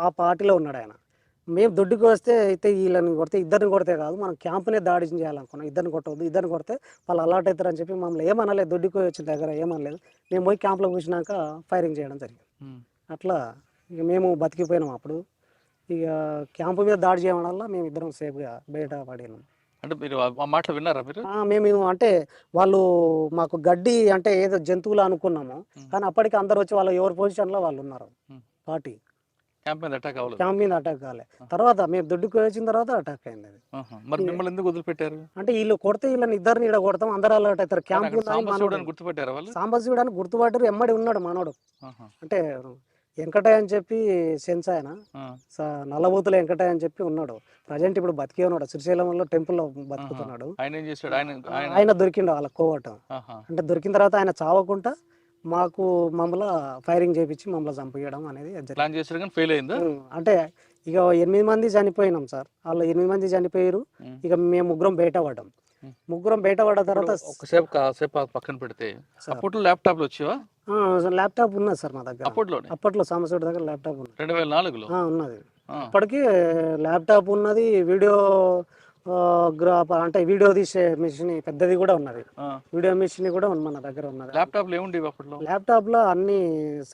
ఆ పార్టీలో ఉన్నాడు ఆయన. మేము దొడ్డికి వస్తే అయితే వీళ్ళని కొడితే ఇద్దరిని కొడితే కాదు, మనం క్యాంపునే దాడి చేయాలనుకున్నాం. ఇద్దరిని కొట్టవద్దు, ఇద్దరిని కొడితే వాళ్ళు అలర్ట్ అవుతారని చెప్పి మమ్మల్ని ఏమనలేదు. దొడ్డికి వచ్చిన దగ్గర ఏమనలేదు. మేము పోయి క్యాంప్లో కూర్చున్నాక ఫైరింగ్ చేయడం జరిగింది. అట్లా ఇక మేము బతికిపోయినాం. అప్పుడు ఇక క్యాంపు మీద దాడి చేయడం వల్ల మేము ఇద్దరం సేఫ్గా బయట పడినాం. అంటే మీరు ఆ మాటలు విన్నారా మీరు? మేము అంటే వాళ్ళు మాకు గడ్డి అంటే ఏదో జంతువులు అనుకున్నాము, కానీ అప్పటికి అందరు వచ్చి వాళ్ళు ఎవరి పొజిషన్లో వాళ్ళు ఉన్నారు. పార్టీ క్యాంప్ మీద అటాక్ కాలే. తర్వాత మేము దొడ్డుకు వచ్చిన తర్వాత అటాక్ అయింది. అది మరి మిమ్మల్ని ఎందుకు వదిలిపెట్టారు? అంటే వీళ్ళు కొడితే వీళ్ళని ఇద్దరిని ఈడ కొడతాం, అందరు అలర్ట్ అవుతారు. క్యాంప్ గుర్తుపెట్టారు వాళ్ళు, సాంబశివుడు అని గుర్తుపట్టారు. ఎమ్మడి ఉన్నాడు మనోడు, అంటే వెంకటయ్య అని చెప్పి సెన్స్ ఆయన నల్లబూతుల వెంకటయ్య అని చెప్పి ఉన్నాడు. ప్రజెంట్ ఇప్పుడు బతికే ఉన్నాడు, శ్రీశైలంలో టెంపుల్లో బతుకుతున్నాడు. ఆయన దొరికిండు వాళ్ళ కోవటం. అంటే దొరికిన తర్వాత ఆయన చావకుండా మాకు మమ్మల్ని ఫైరింగ్ చేయించి మమ్మల్ని చంపేయడం అనేది ప్లాన్ చేశారు కానీ ఫెయిల్ అయిందా? అంటే ఇక 8 మంది చనిపోయినాం సార్. వాళ్ళు 8 మంది చనిపోయారు. ఇక మేము ముగ్గురం బయట పడ్డాం. పడ్డ తర్వాత కాసేపు పక్కన పెడితే అప్పట్లో ల్యాప్టాప్లు వచ్చేవా? ల్యాప్టాప్ ఉన్నది సార్ మా దగ్గర. అప్పట్లో సాంబశివుడి దగ్గర ల్యాప్టాప్ ఉన్నది. 2004లో ఉన్నది. అప్పటికి ల్యాప్టాప్ ఉన్నది. వీడియో అంటే వీడియో తీసే మిషన్ పెద్దది కూడా ఉన్నది. వీడియో మిషన్ కూడా మన దగ్గర ఉన్నది. ల్యాప్టాప్ లో అన్ని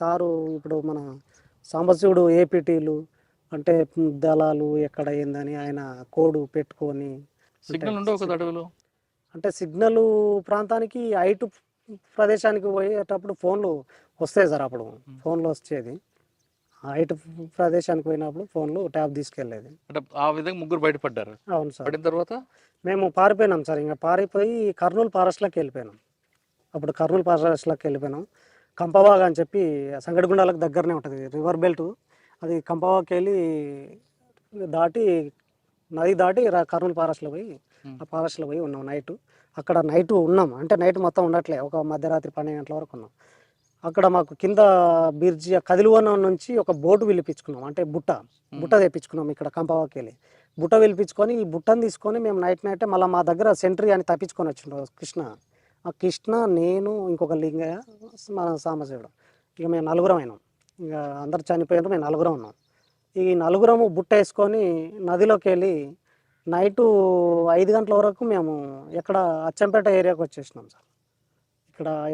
సారు ఇప్పుడు మన సాంబశివుడు ఏపీటీలు అంటే దళాలు ఎక్కడ ఏందని ఆయన కోడ్ పెట్టుకొని సిగ్నల్ ఉండవు కదా అడవిలో. అంటే సిగ్నల్ ప్రాంతానికి ఐటు ప్రదేశానికి పోయేటప్పుడు ఫోన్లు వస్తాయి సార్. అప్పుడు ఫోన్లు వచ్చేది. ఐటు ప్రదేశానికి పోయినప్పుడు ఫోన్లు ట్యాబ్ తీసుకెళ్ళేది. అంటే ఆ విధంగా ముగ్గురు బయటపడ్డారు. అవును సార్. పడిన తర్వాత మేము పారిపోయినాం సార్. ఇంకా పారిపోయి కర్నూలు ఫారెస్ట్లోకి వెళ్ళిపోయినాం. అప్పుడు కర్నూలు ఫారెస్ట్లోకి వెళ్ళిపోయినాం. కంపవాగ్ అని చెప్పి సంగడిగుండాలకు దగ్గరనే ఉంటుంది రివర్ బెల్ట్. అది కంపవాగ్కి వెళ్ళి దాటి నది దాటి కర్నూలు ఫారెస్ట్లో పోయి ఆ ఫారెస్ట్లో పోయి ఉన్నాం నైట్. అక్కడ నైట్ ఉన్నాం అంటే నైట్ మొత్తం ఉండట్లే, ఒక మధ్యరాత్రి 12 గంటల వరకు ఉన్నాం. అక్కడ మాకు కింద బిర్జి కదిలివనం నుంచి ఒక బోటు పిలిపించుకున్నాం, అంటే బుట్ట తెప్పించుకున్నాం. ఇక్కడ కంపవాకి వెళ్ళి బుట్ట పిలిపించుకొని ఈ బుట్టను తీసుకొని మేము నైటే మళ్ళీ మా దగ్గర సెంట్రీ అని తప్పించుకొని వచ్చిండు కృష్ణ. ఆ కృష్ణ, నేను, ఇంకొక లింగయ్య, మన సాంబశివుడు. ఇక మేము 4 అయినాం. ఇక అందరు చనిపోయారు, మేము 4 ఉన్నాం. ఈ 4 బుట్ట వేసుకొని నదిలోకి వెళ్ళి నైటు 5 గంటల వరకు మేము ఎక్కడ అచ్చంపేట ఏరియాకి వచ్చేసినాం సార్.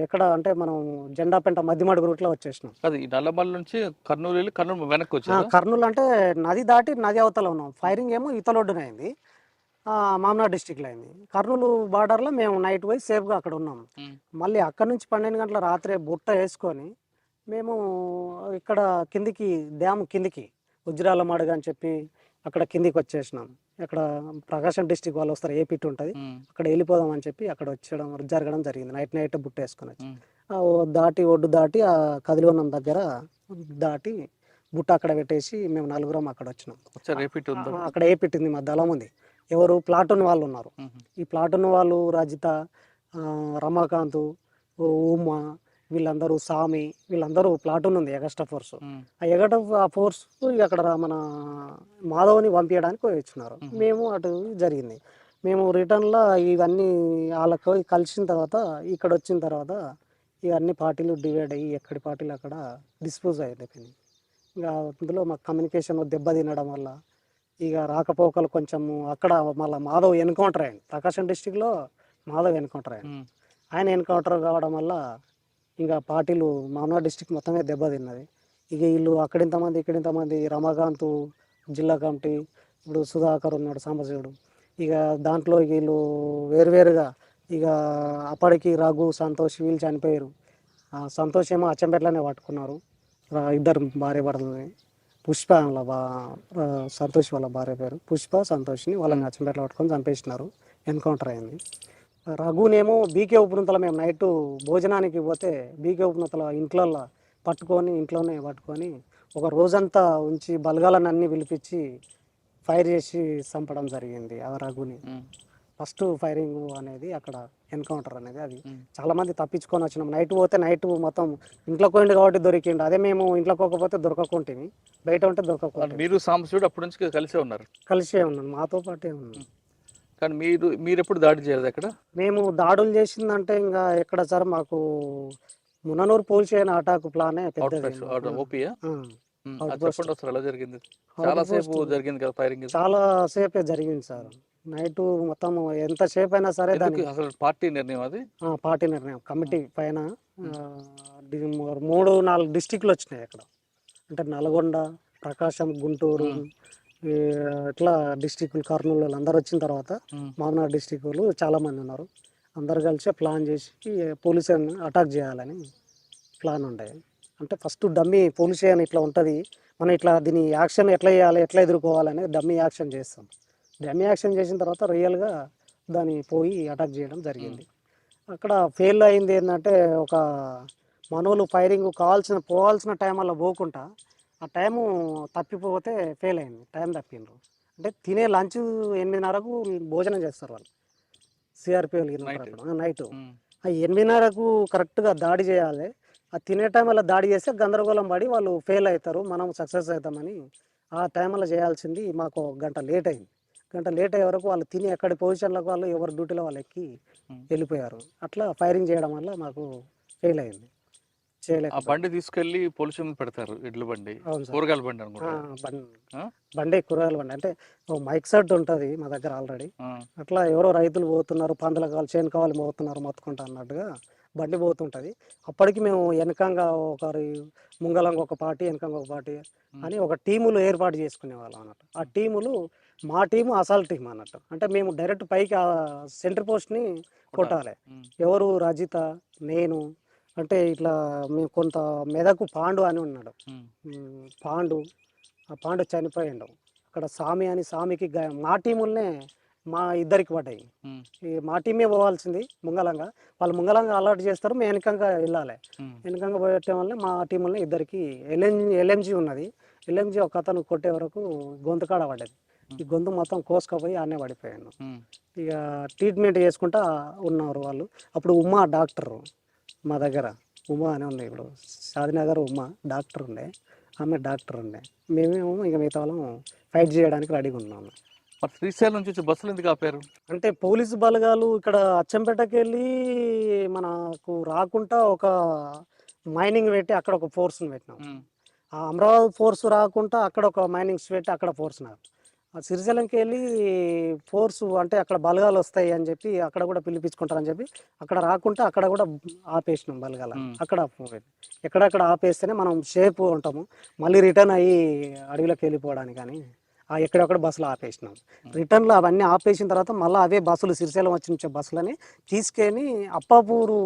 ఎక్కడ అంటే మనం జెండాపేట మధ్యమడుగు రూట్లో వచ్చేసినాం. అది నల్లమల్ల నుంచి కర్నూలు వెళ్ళి కర్నూలు వెనక్కి వచ్చాం. కర్నూలు అంటే నది దాటి నది అవతల ఉన్నాం. ఫైరింగ్ ఏమో ఇతలొడ్డున అయింది, మామనాడు డిస్టిక్లో అయింది. కర్నూలు బార్డర్లో మేము నైట్ పోయి సేఫ్గా అక్కడ ఉన్నాం. మళ్ళీ అక్కడ నుంచి 12 గంటల రాత్రే బుట్ట వేసుకొని మేము ఇక్కడ కిందికి డ్యామ్ కిందికి ఉజ్రాల మాడుగా అని చెప్పి అక్కడ కిందికి వచ్చేసినాం. అక్కడ ప్రకాశం డిస్టిక్ వాళ్ళు వస్తారు, ఏ పిట్ ఉంటుంది అక్కడ వెళ్ళిపోదాం అని చెప్పి అక్కడ వచ్చడం జరగడం జరిగింది. నైట్ బుట్ట వేసుకొని వచ్చి దాటి ఒడ్డు దాటి ఆ కదిలివనం దగ్గర దాటి బుట్ట అక్కడ పెట్టేసి మేము నలుగురం అక్కడ వచ్చినాం. అక్కడ ఏ పెట్టింది మా దళం ఉంది. ఎవరు ప్లాటూన్ వాళ్ళు ఉన్నారు. ఈ ప్లాటూన్ వాళ్ళు రజిత, రమాకాంత్, ఉమా, వీళ్ళందరూ సామి, వీళ్ళందరూ ప్లాటూన్ ఉంది ఎగస్ట్రా ఫోర్స్. ఆ ఫోర్స్ అక్కడ మన మాధవ్ని పంపించడానికి వచ్చినారు. మేము అటు జరిగింది. మేము రిటర్న్లో ఇవన్నీ వాళ్ళకు కలిసిన తర్వాత ఇక్కడ వచ్చిన తర్వాత ఇవన్నీ పార్టీలు డివైడ్ అయ్యి ఎక్కడి పార్టీలు అక్కడ డిస్పోజ్ అయిపోయింది. ఇక అందులో మాకు కమ్యూనికేషన్ దెబ్బ తినడం వల్ల ఇక రాకపోకలు కొంచెము అక్కడ మళ్ళీ మాధవ్ ఎన్కౌంటర్ అయ్యింది. ప్రకాశం డిస్టిక్లో మాధవ్ ఎన్కౌంటర్ అయ్యింది. ఆయన ఎన్కౌంటర్ కావడం వల్ల ఇంకా పార్టీలు మామూలు డిస్టిక్ మొత్తమే దెబ్బతిన్నది. ఇక వీళ్ళు అక్కడింతమంది ఇక్కడింతమంది, రమాకాంత్ జిల్లా కమిటీ, ఇప్పుడు సుధాకర్ ఉన్నాడు సాంబశివుడు, ఇక దాంట్లో వీళ్ళు వేరువేరుగా ఇక అప్పటికి రఘు, సంతోష్ వీళ్ళు చనిపోయారు. సంతోష్ ఏమో అచ్చంపేటలోనే పట్టుకున్నారు. ఇద్దరు భార్య భర్తలని. పుష్ప సంతోష్ వాళ్ళ భార్య పేరు పుష్ప, సంతోష్ని వాళ్ళని అచ్చంపేటలో పట్టుకొని చంపేసినారు. ఎన్కౌంటర్ అయింది. రఘునేమో బీకే ఉపనంతల మేము నైట్ భోజనానికి పోతే బీకే ఉపనంతల ఇంట్లోనే పట్టుకొని ఒక రోజంతా ఉంచి బలగాలను అన్నీ పిలిపించి ఫైర్ చేసి చంపడం జరిగింది ఆ రఘుని. ఫస్ట్ ఫైరింగ్ అనేది అక్కడ ఎన్కౌంటర్ అనేది అది చాలా మంది తప్పించుకొని వచ్చినాం. నైట్ పోతే నైట్ మొత్తం ఇంట్లోకి పోయింది కాబట్టి దొరికిండు. అదే మేము ఇంట్లోకి పోకపోతే దొరకకుంటేమి, బయట ఉంటే దొరకకుండా. మీరు సాంబశివుడు అప్పటి నుంచి కలిసే ఉన్నారు? కలిసే ఉన్నాను, మాతో పాటే ఉన్నాను. కానీ మీరు ఎప్పుడు దాడి చేయలేదు అక్కడ? మేము దాడులు చేసిందంటే ఇంకా ఎక్కడ సార్, మాకు ముననూరు పోలీస్ అయిన అటాక్ ప్లానే పెద్దది. చాలా సేపే జరిగింది సార్. నైట్ మొత్తం ఎంతసేపు అయినా సరే దానికి పార్టీ నిర్ణయం, అది పార్టీ నిర్ణయం. కమిటీ పైన 3-4 డిస్టిక్లు వచ్చినాయి అక్కడ. అంటే నల్గొండ, ప్రకాశం, గుంటూరు, ఇట్లా డిస్టిక్లు, కర్నూలు అందరు వచ్చిన తర్వాత మామనాడు డిస్టిక్ వాళ్ళు చాలామంది ఉన్నారు. అందరు కలిసి ప్లాన్ చేసి పోలీసులను అటాక్ చేయాలని ప్లాన్ ఉండే. అంటే ఫస్ట్ డమ్మీ పోలీస్ అని ఇట్లా ఉంటుంది, మనం ఇట్లా దీని యాక్షన్ ఎట్లా చేయాలి, ఎట్లా ఎదుర్కోవాలని డమ్మీ యాక్షన్ చేస్తాం. డమ్మీ యాక్షన్ చేసిన తర్వాత రియల్గా దాన్ని పోయి అటాక్ చేయడం జరిగింది. అక్కడ ఫెయిల్ అయింది ఏంటంటే, ఒక మనోళ్ళు ఫైరింగ్ పోవాల్సిన టైం వల్ల పోకుండా ఆ టైము తప్పిపోతే ఫెయిల్ అయింది. టైం తప్పిండ్రు. అంటే తినే లంచ్ 8:30కు భోజనం చేస్తారు వాళ్ళు, సిఆర్పి వాళ్ళు నైట్. ఆ 8:30కు కరెక్ట్గా దాడి చేయాలి. ఆ తినే టైం వల్ల దాడి చేస్తే గందరగోళం పడి వాళ్ళు ఫెయిల్ అవుతారు, మనం సక్సెస్ అవుతామని ఆ టైం వల్ల చేయాల్సింది మాకు 1 గంట లేట్ అయింది. గంట లేట్ అయ్యే వరకు వాళ్ళు తిని ఎక్కడి పొజిషన్లకు వాళ్ళు ఎవరి డ్యూటీలో వాళ్ళు ఎక్కి వెళ్ళిపోయారు. అట్లా ఫైరింగ్ చేయడం వల్ల మాకు ఫెయిల్ అయింది. బండి తీసుకెళ్ళి పోలీసు పెడతారు, ఎడ్ల బండి, కూరగాయల బండి అనుకుంటా. బండి కూరగాయల బండి అంటే మైక్ సెట్ ఉంటుంది మా దగ్గర ఆల్రెడీ. అట్లా ఎవరో రైతులు పోతున్నారు, పందుల కావాలి, చేను కావాలి పోతున్నారు మొత్తుకుంటా అన్నట్టుగా బండి పోతుంటుంది. అప్పటికి మేము వెనకంగా ఒకరి ముంగలంగా ఒక పార్టీ, వెనకంగా ఒక పార్టీ అని ఒక టీములు ఏర్పాటు చేసుకునే వాళ్ళం అన్నట్టు. ఆ టీములు మా టీము అసాల్ట్ టీం అన్నట్టు. అంటే మేము డైరెక్ట్ పైకి ఆ సెంటర్ పోస్ట్ని కొట్టాలి. ఎవరు రజిత, నేను, అంటే ఇట్లా మేము కొంత మెదకు పాండు అని ఉన్నాడు. ఆ పాండు చనిపోయిండు. అక్కడ సామికి మా టీములనే మా ఇద్దరికి పడ్డాయి. మా టీమే పోవాల్సింది ముంగలంగా, వాళ్ళు ముంగలంగా అలర్ట్ చేస్తారు, మేము వెనకంగా వెళ్ళాలి. వెనకంగా పోయటం వల్ల మా టీములని ఇద్దరికి ఎల్ఎంజీ ఉన్నది. ఎల్ఎంజీ ఒక అతను కొట్టే వరకు గొంతు కాడ పడ్డది. ఈ గొంతు మొత్తం కోసుకపోయి ఆడనే పడిపోయాను. ఇక ట్రీట్మెంట్ చేసుకుంటా ఉన్నారు వాళ్ళు. అప్పుడు ఉమా డాక్టర్ మా దగ్గర, ఉమా అని ఉంది, ఇప్పుడు షాదినగర్ ఉమా డాక్టర్ ఉండే, ఆమె డాక్టర్ ఉండే. మేమేమో ఇక మిగతా వాళ్ళం ఫైట్ చేయడానికి రెడీగా ఉన్నాము. శ్రీశైలం నుంచి బస్సులు ఎందుకు ఆపారు? అంటే పోలీసు బలగాలు ఇక్కడ అచ్చంపేటకి వెళ్ళి మనకు రాకుండా ఒక మైనింగ్ పెట్టి అక్కడ ఒక ఫోర్స్ని పెట్టినాం. ఆ అమరావతి ఫోర్స్ రాకుండా అక్కడ ఒక మైనింగ్స్ పెట్టి అక్కడ ఫోర్స్ నాకు. ఆ సిరిశైలంకి వెళ్ళి ఫోర్సు అంటే అక్కడ బలగాలు వస్తాయి అని చెప్పి అక్కడ కూడా పిలిపించుకుంటారని చెప్పి అక్కడ రాకుండా అక్కడ కూడా ఆపేసినాం బలగాల. అక్కడ ఎక్కడక్కడ ఆపేస్తేనే మనం సేఫ్ ఉంటాము, మళ్ళీ రిటర్న్ అయ్యి అడవిలోకి వెళ్ళిపోవడానికి. కానీ ఎక్కడెక్కడ బస్సులు ఆపేసినాం. రిటర్న్లో అవన్నీ ఆపేసిన తర్వాత మళ్ళీ అవే బస్సులు సిరిశైలం వచ్చి బస్సులని తీసుకెళ్ళి అప్పాపూరు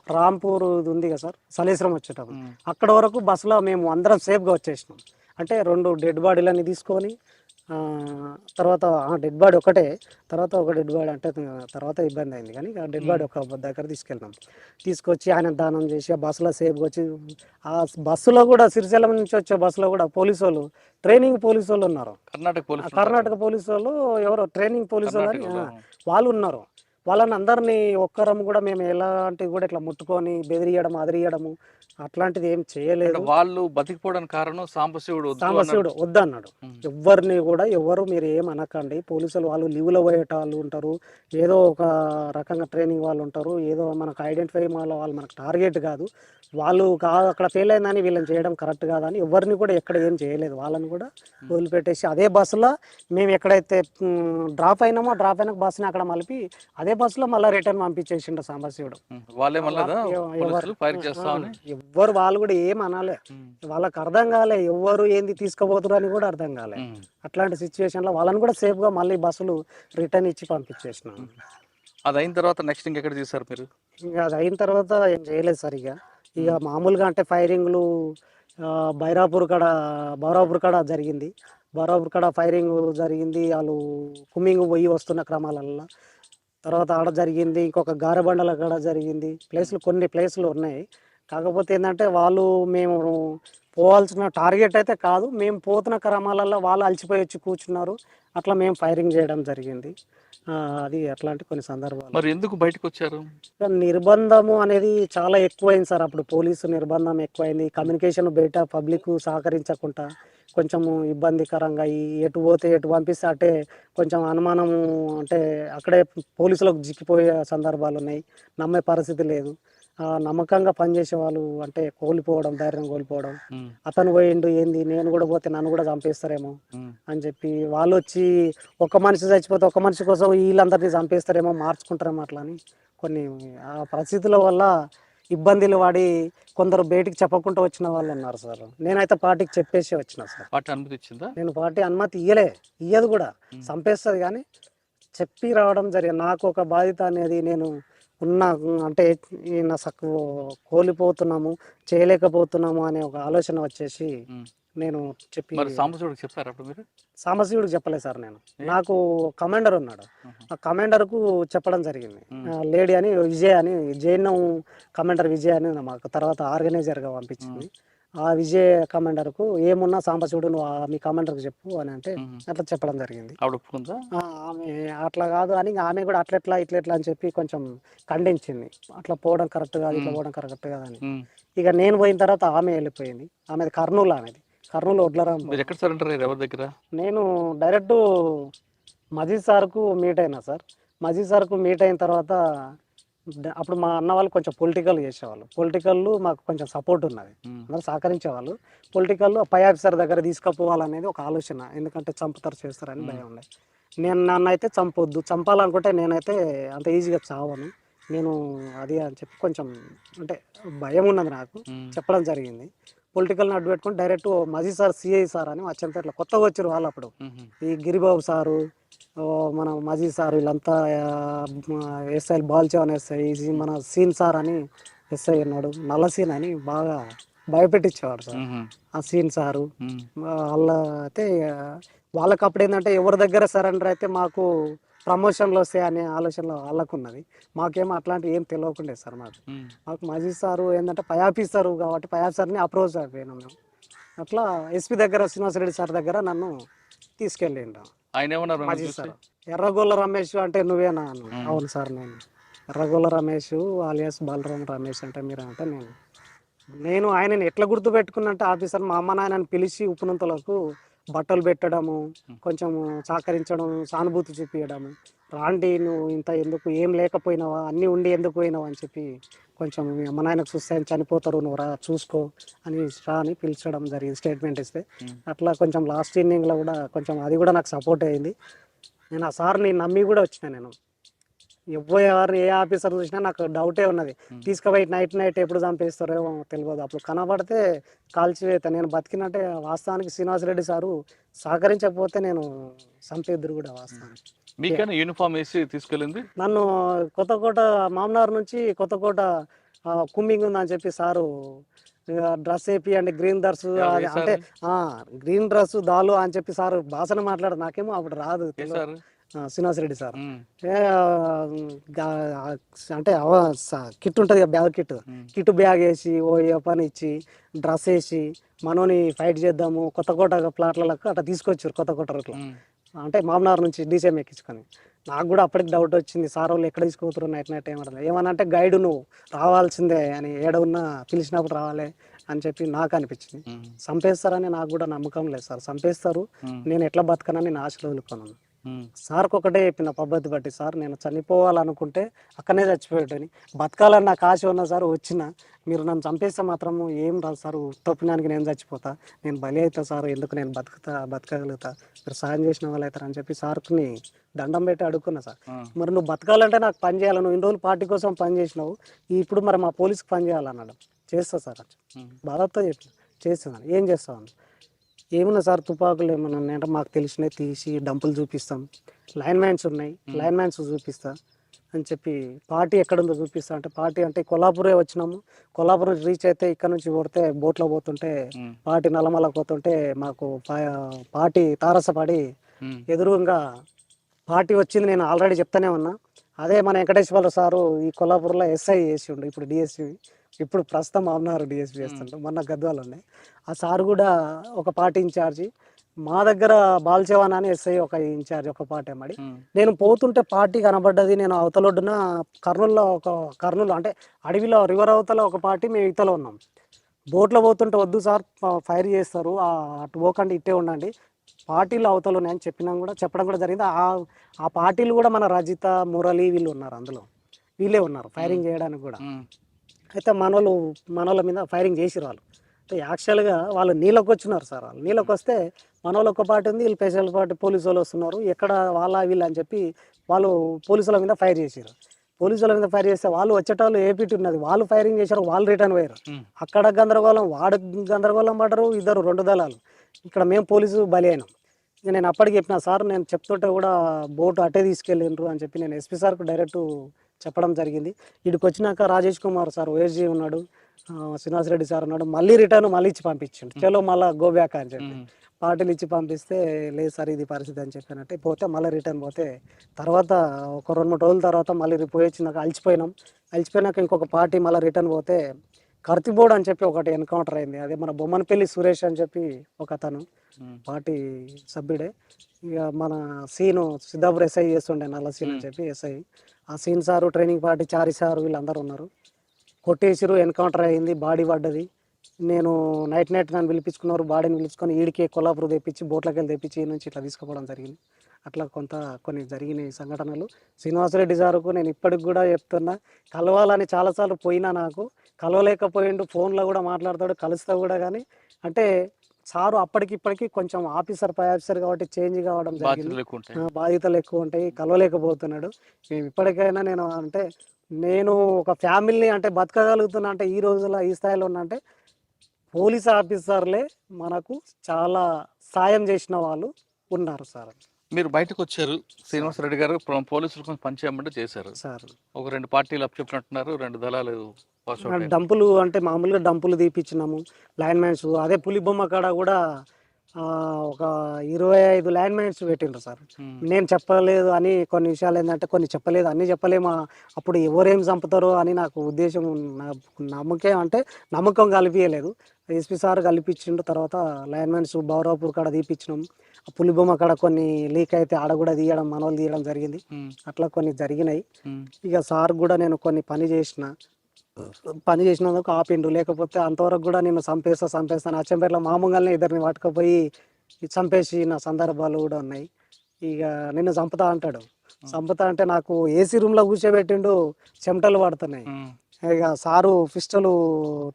రాంపూర్ ఇది ఉంది కదా సార్, సలేశ్వరం వచ్చేటప్పుడు అక్కడ వరకు బస్సులో మేము అందరం సేఫ్గా వచ్చేసినాం. అంటే 2 డెడ్ బాడీలని తీసుకొని తర్వాత డెడ్ బాడీ ఒకటే, తర్వాత ఒక డెడ్ బాడీ అంటే తర్వాత ఇబ్బంది అయింది, కానీ డెడ్ బాడీ ఒక దగ్గర తీసుకెళ్ళినాం. తీసుకొచ్చి ఆయన దానం చేసి ఆ బస్సులో సేఫ్గా వచ్చి, ఆ బస్సులో కూడా సిరిసిల్ల నుంచి వచ్చే బస్సులో కూడా పోలీసు వాళ్ళు, ట్రైనింగ్ పోలీసు వాళ్ళు ఉన్నారు. కర్ణాటక పోలీసులు కర్ణాటక పోలీసు వాళ్ళు ఎవరో ట్రైనింగ్ పోలీసు వాళ్ళు అని కర్ణాటకలో. వాళ్ళు ఉన్నారు. వాళ్ళని అందరినీ ఒక్కరం కూడా మేము ఎలాంటివి కూడా ఇట్లా ముట్టుకొని బెదిరియడం అదిరియడము అట్లాంటిది ఏం అంటే చేయలేదు. వాళ్ళు బతికిపోవడానికి కారణం సాంబశివుడు వద్దు అన్నాడు. సాంబశివుడు వద్దన్నాడు. ఉమ్. ఎవరిని కూడా ఎవరు మీరు ఏం అనకండి, పోలీసులు వాళ్ళు లీవ్లో పోయేట వాళ్ళు ఉంటారు, ఏదో ఒక రకంగా ట్రైనింగ్ వాళ్ళు ఉంటారు, ఏదో మనకు ఐడెంటిఫై వాళ్ళు మనకు టార్గెట్ కాదు, వాళ్ళు కాదు అక్కడ ఫెయిల్ అయిందని వీళ్ళని చేయడం కరెక్ట్ కాదని ఎవరిని కూడా ఎక్కడ ఏం చేయలేదు. వాళ్ళని కూడా వదిలిపెట్టేసి అదే బస్సులో మేము ఎక్కడైతే డ్రాప్ అయినామో డ్రాప్ అయిన బస్సుని అక్కడ మలిపి అదే బస్సులో మళ్ళీ రిటర్న్ పంపించేసిండు సాంబశివుడు. వాళ్ళే మళ్ళీ పోలీసులు ఫైర్ చేస్తామని ఎవ్వరు వాళ్ళు కూడా ఏం అనాలే, వాళ్ళకి అర్థం కాలే ఎవరు ఏంది తీసుకుపోతున్నారు అని కూడా అర్థం కాలే. అట్లాంటి సిచ్యువేషన్లో వాళ్ళని కూడా సేఫ్గా మళ్ళీ బస్సులు రిటర్న్ ఇచ్చి పంపించేసినాం. అది అయిన తర్వాత నెక్స్ట్ ఇంకెక్కడ తీసారు మీరు? ఇంకా అది అయిన తర్వాత ఏం చేయలేదు సార్. ఇక మామూలుగా అంటే ఫైరింగ్లు బైరాపూర్ కాడ జరిగింది. బౌరాపూర్ కాడ ఫైరింగ్ జరిగింది, వాళ్ళు కుమ్మింగ్ పోయి వస్తున్న క్రమాలలో. తర్వాత ఆడ జరిగింది, ఇంకొక గారెబండల కాడ జరిగింది. కొన్ని ప్లేసులు ఉన్నాయి. కాకపోతే ఏంటంటే మేము పోవాల్సిన టార్గెట్ అయితే కాదు, మేము పోతున్న క్రమాలలో వాళ్ళు అలసిపోయి వచ్చి కూర్చున్నారు, అట్లా మేము ఫైరింగ్ చేయడం జరిగింది. అది అట్లాంటి కొన్ని సందర్భాలు. మరి ఎందుకు బయటకు వచ్చారు? నిర్బంధము అనేది చాలా ఎక్కువైంది సార్. అప్పుడు పోలీసు నిర్బంధం ఎక్కువైంది, కమ్యూనికేషన్ బయట పబ్లిక్ సహకరించకుండా కొంచెము ఇబ్బందికరంగా ఎటు పోతే ఎటు పంపిస్తే అటే కొంచెం అనుమానము, అంటే అక్కడే పోలీసులకు జిక్కిపోయే సందర్భాలు ఉన్నాయి, నమ్మే పరిస్థితి లేదు. నమ్మకంగా పనిచేసే వాళ్ళు అంటే ధైర్యం కోల్పోవడం, అతను పోయిండు ఏంది నేను కూడా పోతే నన్ను కూడా చంపేస్తారేమో అని చెప్పి వాళ్ళు వచ్చి ఒక మనిషి చచ్చిపోతే ఒక మనిషి కోసం వీళ్ళందరినీ చంపేస్తారేమో, మార్చుకుంటారేమో, అట్లా అని కొన్ని ఆ పరిస్థితుల వల్ల ఇబ్బందులు పడి కొందరు బయటికి చెప్పకుండా వచ్చిన వాళ్ళు ఉన్నారు సార్. నేనైతే పార్టీకి చెప్పేసి వచ్చిన సార్. పార్టీ అనుమతి ఇచ్చిందా? నేను పార్టీ అనుమతి ఇయ్యదు కూడా, చంపేస్తుంది, కానీ చెప్పి రావడం జరిగింది. నాకు ఒక బాధ్యత అనేది నేను అంటే ఈయన కోల్పోతున్నాము, చేయలేకపోతున్నాము అనే ఒక ఆలోచన వచ్చేసి నేను చెప్పి. సాంబశివుడికి చెప్పారు అప్పుడు మీరు? సాంబశివుడికి చెప్పలేదు సార్. నాకు కమాండర్ ఉన్నాడు, ఆ కమాండర్కు చెప్పడం జరిగింది. లేడీ అని విజయ్ అని, జైనం కమాండర్ విజయ్ అని మాకు తర్వాత ఆర్గనైజర్గా పంపించింది. ఆ విజయ్ కమాండర్కు ఏమున్నా సాంబశివుడు నువ్వు మీ కమాండర్కి చెప్పు అని అంటే అట్లా చెప్పడం జరిగింది. ఆమె అట్లా కాదు అని ఆమె కూడా అట్లెట్లా ఇట్లెట్లా అని చెప్పి కొంచెం ఖండించింది. అట్లా పోవడం కరెక్ట్ కాదు, ఇట్లా పోవడం కరెక్ట్ కాదని. ఇక నేను పోయిన తర్వాత ఆమె వెళ్ళిపోయింది. ఆమెది కర్నూలు వడ్లరాం. నేను డైరెక్ట్ మజీద్ సార్కు మీట్ అయినా సార్. మజీద్ సార్కు మీట్ అయిన తర్వాత అప్పుడు మా అన్న వాళ్ళు కొంచెం పొలిటికల్ చేసేవాళ్ళు, మాకు కొంచెం సపోర్ట్ ఉన్నది, అందరూ సహకరించేవాళ్ళు. పొలిటికల్ పై ఆఫీసర్ దగ్గర తీసుకుపోవాలనేది ఒక ఆలోచన, ఎందుకంటే చంపుతారు చేస్తారని భయం ఉండే. నన్ను అయితే చంపొద్దు, చంపాలనుకుంటే నేనైతే అంత ఈజీగా చావను నేను అది అని చెప్పి కొంచెం అంటే భయం ఉన్నది నాకు, చెప్పడం జరిగింది. పొలిటికల్ని అడ్డు పెట్టుకుని డైరెక్ట్ మజీద్ సార్ సిఐ సార్ అని అచ్చంపేటలో కొత్తగా వచ్చారు వాళ్ళు. అప్పుడు ఈ గిరిబాబు సారు, మన మజీద్ సార్, వీళ్ళంతా ఎస్ఐ బాల్చవన్ ఎస్ఐ, మన సీన్ సార్ అని ఎస్ఐ ఉన్నాడు, నల్ల సీన్ అని బాగా భయపెట్టించేవాడు సార్. ఆ సీన్ సారు వాళ్ళ అయితే వాళ్ళకి అప్పుడు ఏంటంటే ఎవరి దగ్గర సరెండర్ అయితే మాకు ప్రమోషన్లు వస్తాయి అనే ఆలోచనలో వాళ్ళకు ఉన్నది. మాకేమో అట్లాంటివి ఏం తెలియకుండే సార్. మాకు మజీద్ సారు ఏంటంటే పై ఆఫీసరు కాబట్టి పై ఆఫీసర్ని అప్రోచ్ అయిపోయినాం మేము. అట్లా ఎస్పీ దగ్గర శ్రీనివాసరెడ్డి సార్ దగ్గర నన్ను తీసుకెళ్ళిండు మజీద్ సార్. ఎర్రగొల్ల రమేష్ అంటే నువ్వేనా? అవును సార్, నేను ఎర్రగొల్ల రమేష్ ఆలియాస్ బాలరామ్ రమేష్ అంటే మీరు అంటే నేను ఆయనని ఎట్లా గుర్తుపెట్టుకున్నట్టే ఆఫీసర్ మా అమ్మ నాయనని పిలిచి ఉప్పునంతలకు బట్టలు పెట్టడము, కొంచెం సహకరించడం, సానుభూతి చూపించడము, రాండి నువ్వు ఇంత ఎందుకు ఏం లేకపోయినావా, అన్నీ ఉండి ఎందుకు పోయినావా అని చెప్పి కొంచెం మీ అమ్మ నాయనకు చూస్తే చనిపోతారు నువ్వు రా చూసుకో అని పిలిచడం జరిగింది, స్టేట్మెంట్ ఇస్తే. అట్లా కొంచెం లాస్ట్ ఇన్నింగ్లో కూడా కొంచెం అది కూడా నాకు సపోర్ట్ అయ్యింది. నేను ఆ సార్ని నమ్మి కూడా వచ్చిన. నేను ఎవరు ఏ ఆఫీసర్ చూసినా నాకు డౌటే ఉన్నది, తీసుకుపోయి నైట్ ఎప్పుడు చంపేస్తారో తెలియదు. అప్పుడు కనబడితే కాల్చివేత, నేను బతికినట్టే. వాస్తవానికి శ్రీనివాసరెడ్డి సారు సహకరించకపోతే నేను చంపేద్దరు కూడా వాస్తవానికి. యూనిఫామ్ వేసి తీసుకెళ్ళింది. నన్ను కొత్తకోట మామనార్ నుంచి కొత్తకోట కుమ్మింగ్ ఉందని చెప్పి సారు డ్రెస్ వేపియండి గ్రీన్ డ్రెస్ ఎవరు అది అంటే వేశారు? గ్రీన్ డ్రెస్ దాలు అని చెప్పి సారు భాషను మాట్లాడు నాకేమో అప్పుడు రాదు వేశారు? శ్రీనివాసరెడ్డి సార్ ఉమ్, ఏ, గా- అంటే కిట్ ఉంటుంది కదా బ్యాగ్ కిట్ ఉమ్, కిట్ బ్యాగ్ వేసి ఓ ఏ పని ఇచ్చి డ్రెస్ వేసి మనోని ఫైట్ చేద్దాము కొత్త కోట ప్లాట్లకు అట్లా తీసుకొచ్చారు కొత్త కోట రూట్లో ఉమ్, అంటే మామనార్ నుంచి డీసీఎం ఎక్కించుకొని నాకు కూడా అప్పటికి డౌట్ వచ్చింది సార్ వాళ్ళు ఎక్కడ తీసుకుపోతున్నారు నైట్ నైట్ ఏమంటారు ఏమనంటే గైడ్ నువ్వు రావాల్సిందే అని ఏడ ఉన్నా పిలిచినప్పుడు రావాలి అని చెప్పి నాకు అనిపించింది ఉమ్, చంపేస్తారని నాకు కూడా నమ్మకం లేదు సార్ చంపేస్తారు ఉమ్, నేను ఎట్లా బతకనని నేను ఆశలు వదులుకున్నాను ఉమ్, సార్కి ఒకటే చెప్పిన పద్ధతి బట్టి సార్ నేను చనిపోవాలనుకుంటే అక్కడనే చచ్చిపోయాడని బతకాలని నాకు ఆశ ఉన్నా సార్ వచ్చిన మీరు నన్ను చంపేస్తే మాత్రం ఏం రాదు సార్ ఉత్తపుణ్యానికి నేను చచ్చిపోతా నేను బలి అవుతా సార్ ఎందుకు నేను బతకగలుగుతా మీరు సాయం చేసిన వాళ్ళు అవుతారు అని చెప్పి సార్ని దండం పెట్టి అడుక్కున్నా సార్ ఆ, మరి నువ్వు బతకాలంటే నాకు పని చేయాలి నువ్వు ఇన్ని రోజులు పార్టీ కోసం పని చేసినావు ఇప్పుడు మరి మా పోలీస్కి పని చేయాలన్నాడు చేస్తా సార్ అని ఉమ్, బాధతో చెప్పిన చేస్తున్నాను ఏం చేస్తాను ఏమన్నా సార్ తుపాకులు ఏమన్నా ఉన్నాయంటే మాకు తెలిసినవి తీసి డంపులు చూపిస్తాం లైన్ మ్యాన్స్ ఉన్నాయి లైన్ మ్యాన్స్ చూపిస్తా అని చెప్పి పార్టీ ఎక్కడుందో చూపిస్తా అంటే పార్టీ అంటే కొల్లాపూరే వచ్చినాము కొల్లాపురం రీచ్ అయితే ఇక్కడ నుంచి కొడితే బోట్లో పోతుంటే ఉమ్, పార్టీ నల్లమల పోతుంటే మాకు పార్టీ తారసపడి ఉమ్, ఎదురుగా పార్టీ వచ్చింది నేను ఆల్రెడీ చెప్తానే ఉన్నా అదే మన వెంకటేశ్వర సారు ఈ కొల్లాపూర్లో ఎస్ఐ చేసి ఉండు ఇప్పుడు డిఎస్పి ఇప్పుడు ప్రస్తుతం మామనారు డిఎస్పి చేస్తుంటాం మొన్న గద్వాలు ఉన్నాయి ఆ సార్ కూడా ఒక పార్టీ ఇన్ఛార్జి మా దగ్గర బాల్చేవాన్ అని ఎస్ఐ ఒక ఇన్ఛార్జ్ ఒక పార్టీ అమ్మడి ఉమ్, నేను పోతుంటే పార్టీ కనబడ్డది నేను అవతలొడ్డున కర్నూలు అంటే అడవిలో రివర్ అవతల ఒక పార్టీ మేము ఇతలో ఉన్నాం బోట్లో పోతుంటే వద్దు సార్ ఫైర్ చేస్తారు అటు పోకండి ఇట్టే ఉండండి పార్టీలు అవతలు ఉన్నాయని చెప్పడం కూడా జరిగింది ఆ పార్టీలు కూడా మన రజిత మురళి వీళ్ళు ఉన్నారు అందులో వీళ్ళే ఉన్నారు ఫైరింగ్ చేయడానికి కూడా ఉమ్, అయితే మనోళ్ళ మీద ఫైరింగ్ చేసిరు వాళ్ళు అంటే యాక్చువల్గా వాళ్ళు నీళ్ళకి వచ్చినారు సార్ వాళ్ళు నీళ్ళకి వస్తే మనోళ్ళు ఒక పార్టీ ఉంది వీళ్ళు స్పెషల్ పార్టీ పోలీసు వాళ్ళు వస్తున్నారు ఎక్కడ వాళ్ళ వీళ్ళు అని చెప్పి వాళ్ళు పోలీసుల మీద ఫైర్ చేసారు పోలీసుల మీద ఫైర్ చేస్తే వాళ్ళు వచ్చేటోళ్ళు ఏపీటీ ఉన్నది వాళ్ళు ఫైరింగ్ చేశారు వాళ్ళు రిటర్న్ పోయారు ఉమ్, అక్కడ గందరగోళం వాడు గందరగోళం పడ్డరు ఇద్దరు రెండు దళాలు ఇక్కడ మేము పోలీసు బలి అయినాం ఇక నేను అప్పటికి చెప్పిన సార్ నేను చెప్తుంటే కూడా బోటు అటే తీసుకెళ్ళిండ్రు అని చెప్పి నేను ఎస్పీ సార్కు డైరెక్ట్ చెప్పడం జరిగింది ఇక్కడికి వచ్చినాక రాజేష్ కుమార్ సార్ ఓఎస్జీ ఉన్నాడు శ్రీనివాసరెడ్డి సార్ ఉన్నాడు మళ్ళీ రిటర్న్ మళ్ళీ ఇచ్చి పంపించిండు చలో మళ్ళీ గో బ్యాక్ అని చెప్పి ఉమ్, పార్టీలు ఇచ్చి పంపిస్తే లేదు సార్ ఇది పరిస్థితి అని చెప్పానంటే పోతే మళ్ళీ రిటర్న్ పోతే తర్వాత ఒక 2-3 రోజుల తర్వాత మళ్ళీ పోయి వచ్చినాక అలిచిపోయినాక ఇంకొక పార్టీ మళ్ళీ రిటర్న్ పోతే కర్తిబోర్డ్ అని చెప్పి ఒకటి ఎన్కౌంటర్ అయింది అదే మన బొమ్మనపల్లి సురేష్ అని చెప్పి ఒక అతను ఉమ్, పార్టీ సభ్యుడే ఇక మన సీను సిద్ధాపూర్ ఎస్ఐ చేస్తుండే నల్ల సీన్ అని చెప్పి ఎస్ఐ ఆ సీన్ సారు ట్రైనింగ్ పార్టీ చారి సారు వీళ్ళందరూ ఉన్నారు కొట్టేసిరు ఎన్కౌంటర్ అయింది బాడీ పడ్డది నేను నైట్ నన్ను పిలిపించుకున్నారు బాడీని పిలుచుకొని ఈడికే కొల్లాపూర్ తెప్పించి బోట్లకి వెళ్ళి తెప్పించి ఈ నుంచి ఇట్లా తీసుకుపోవడం జరిగింది అట్లా కొన్ని జరిగినాయి సంఘటనలు శ్రీనివాసరెడ్డి సార్కు నేను ఇప్పటికి కూడా చెప్తున్నా కలవాలని చాలాసార్లు పోయినా నాకు కలవలేకపోయిండు ఫోన్లో కూడా మాట్లాడతాడు కలుస్తా కూడా కానీ అంటే సారు అప్పటికిప్పటికి కొంచెం పై ఆఫీసర్ కాబట్టి చేంజ్ కావడం జరిగింది బాధ్యతలు ఎక్కువ ఉంటాయి. బాధ్యతలు ఎక్కువ ఉంటాయి కలవలేకపోతున్నాడు మేము ఇప్పటికైనా నేను ఒక ఫ్యామిలీని అంటే బతకగలుగుతున్నా అంటే ఈ రోజుల్లో ఈ స్థాయిలో ఉన్నా అంటే పోలీస్ ఆఫీసర్లే మనకు చాలా సాయం చేసిన వాళ్ళు ఉన్నారు సార్ మీరు బయటకు వచ్చారు శ్రీనివాసరెడ్డి గారు పోలీసుల కోసం పనిచేయమంటే చేశారు సార్ ఒక 2 పార్టీలు అప్పచెప్పినట్టున్నారు 2 దళాలు పాస్ అవుట్ అయినాయి. డంపులు అంటే మామూలుగా డంపులు తీపిచ్చినాము లైన్ మ్యాన్స్ అదే పులిబొమ్మ కాడ కూడా ఒక 25 లైన్ మ్యాన్స్ పెట్టిండ్రు సార్ ఉమ్, నేను చెప్పలేదు అని కొన్ని విషయాలు ఏంటంటే కొన్ని చెప్పలేదు అన్నీ చెప్పలేమా అప్పుడు ఎవరేం చంపుతారో అని నాకు ఉద్దేశం నమ్మకం కలిపియలేదు ఎస్పీ సార్ కల్పించిండు తర్వాత లైన్ మ్యాన్స్ బౌరాపూర్ కాడ తీపిచ్చినాం ఆ పులిబొమ్మ కాడ కొన్ని లీక్ అయితే ఆడ కూడా తీయడం మనోళ్ళు తీయడం జరిగింది ఉమ్, అట్లా కొన్ని జరిగినాయి ఉమ్, ఇక సార్ కూడా నేను కొన్ని పని చేసినందుకు ఆపిండు లేకపోతే అంతవరకు కూడా నేను చంపేస్తాను అచ్చంపేటలో మామూలుగానే ఇద్దరిని పట్టుకుపోయి చంపేసి నా సందర్భాలు కూడా ఉన్నాయి ఇక నిన్ను చంపుతా అంటాడు చంపుతా అంటే నాకు ఏసీ రూమ్లో కూర్చోబెట్టిండు చెమటలు పడుతున్నాయి ఉమ్, ఇక సారు పిస్టల్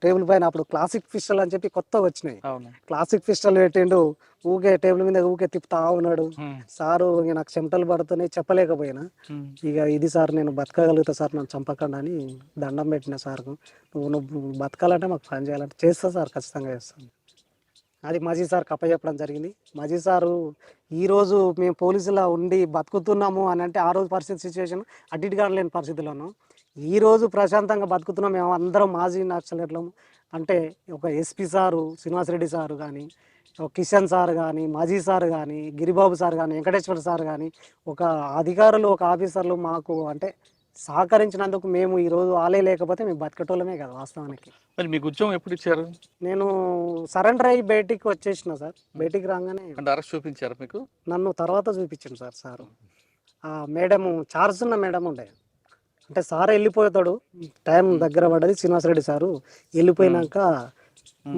టేబుల్ పైన అప్పుడు క్లాసిక్ పిస్టల్ అని చెప్పి కొత్తగా వచ్చినాయి అవును. క్లాసిక్ పిస్టల్ పెట్టిండు ఊకే టేబుల్ మీద ఊకే తిప్పుతా ఉన్నాడు ఉమ్, సారు ఇక నాకు చెమటలు పడుతున్నాయి చెప్పలేకపోయినా ఉమ్, ఇక ఇది సార్ నేను బతకగలుగుతా సార్ నన్ను చంపకండి అని దండం పెట్టిన సార్కు నువ్వు బతకాలంటే మాకు పని చేయాలంటే చేస్తా సార్ ఖచ్చితంగా చేస్తాను అది మజీ సార్ చెప్పడం జరిగింది మజీ సారు ఈరోజు మేము పోలీసులా ఉండి బతుకుతున్నాము అని అంటే ఆ రోజు పరిస్థితి సిచ్యువేషన్ అడ్డిటిగా లేని పరిస్థితుల్లోనూ ఈరోజు ప్రశాంతంగా బతుకుతున్నాం మేము అందరం మాజీ నక్సలైట్లం. అంటే ఒక ఎస్పీ సారు శ్రీనివాసరెడ్డి సారు కానీ, ఒక కిషన్ సార్ కానీ, మాజీ సార్ కానీ, గిరిబాబు సార్ కానీ, వెంకటేశ్వర సార్ కానీ, ఒక అధికారులు ఒక ఆఫీసర్లు మాకు అంటే సహకరించినందుకు మేము ఈరోజు ఆలే లేకపోతే మేము బతకటోళ్ళమే కదా వాస్తవానికి. మరి మీకు ఉద్యోగం ఎప్పుడు ఇచ్చారు? నేను సరెండర్ అయ్యి బయటికి వచ్చేసిన సార్. బయటికి రాగానే అంటే అరెస్ట్ చూపించారు మీకు? నన్ను తర్వాత చూపించింది సార్ సారు. ఆ మేడము చార్జ్ ఉన్న మేడం ఉండే, అంటే సార్ వెళ్ళిపోతాడు, టైం దగ్గర పడ్డది, శ్రీనివాసరెడ్డి సారు వెళ్ళిపోయినాక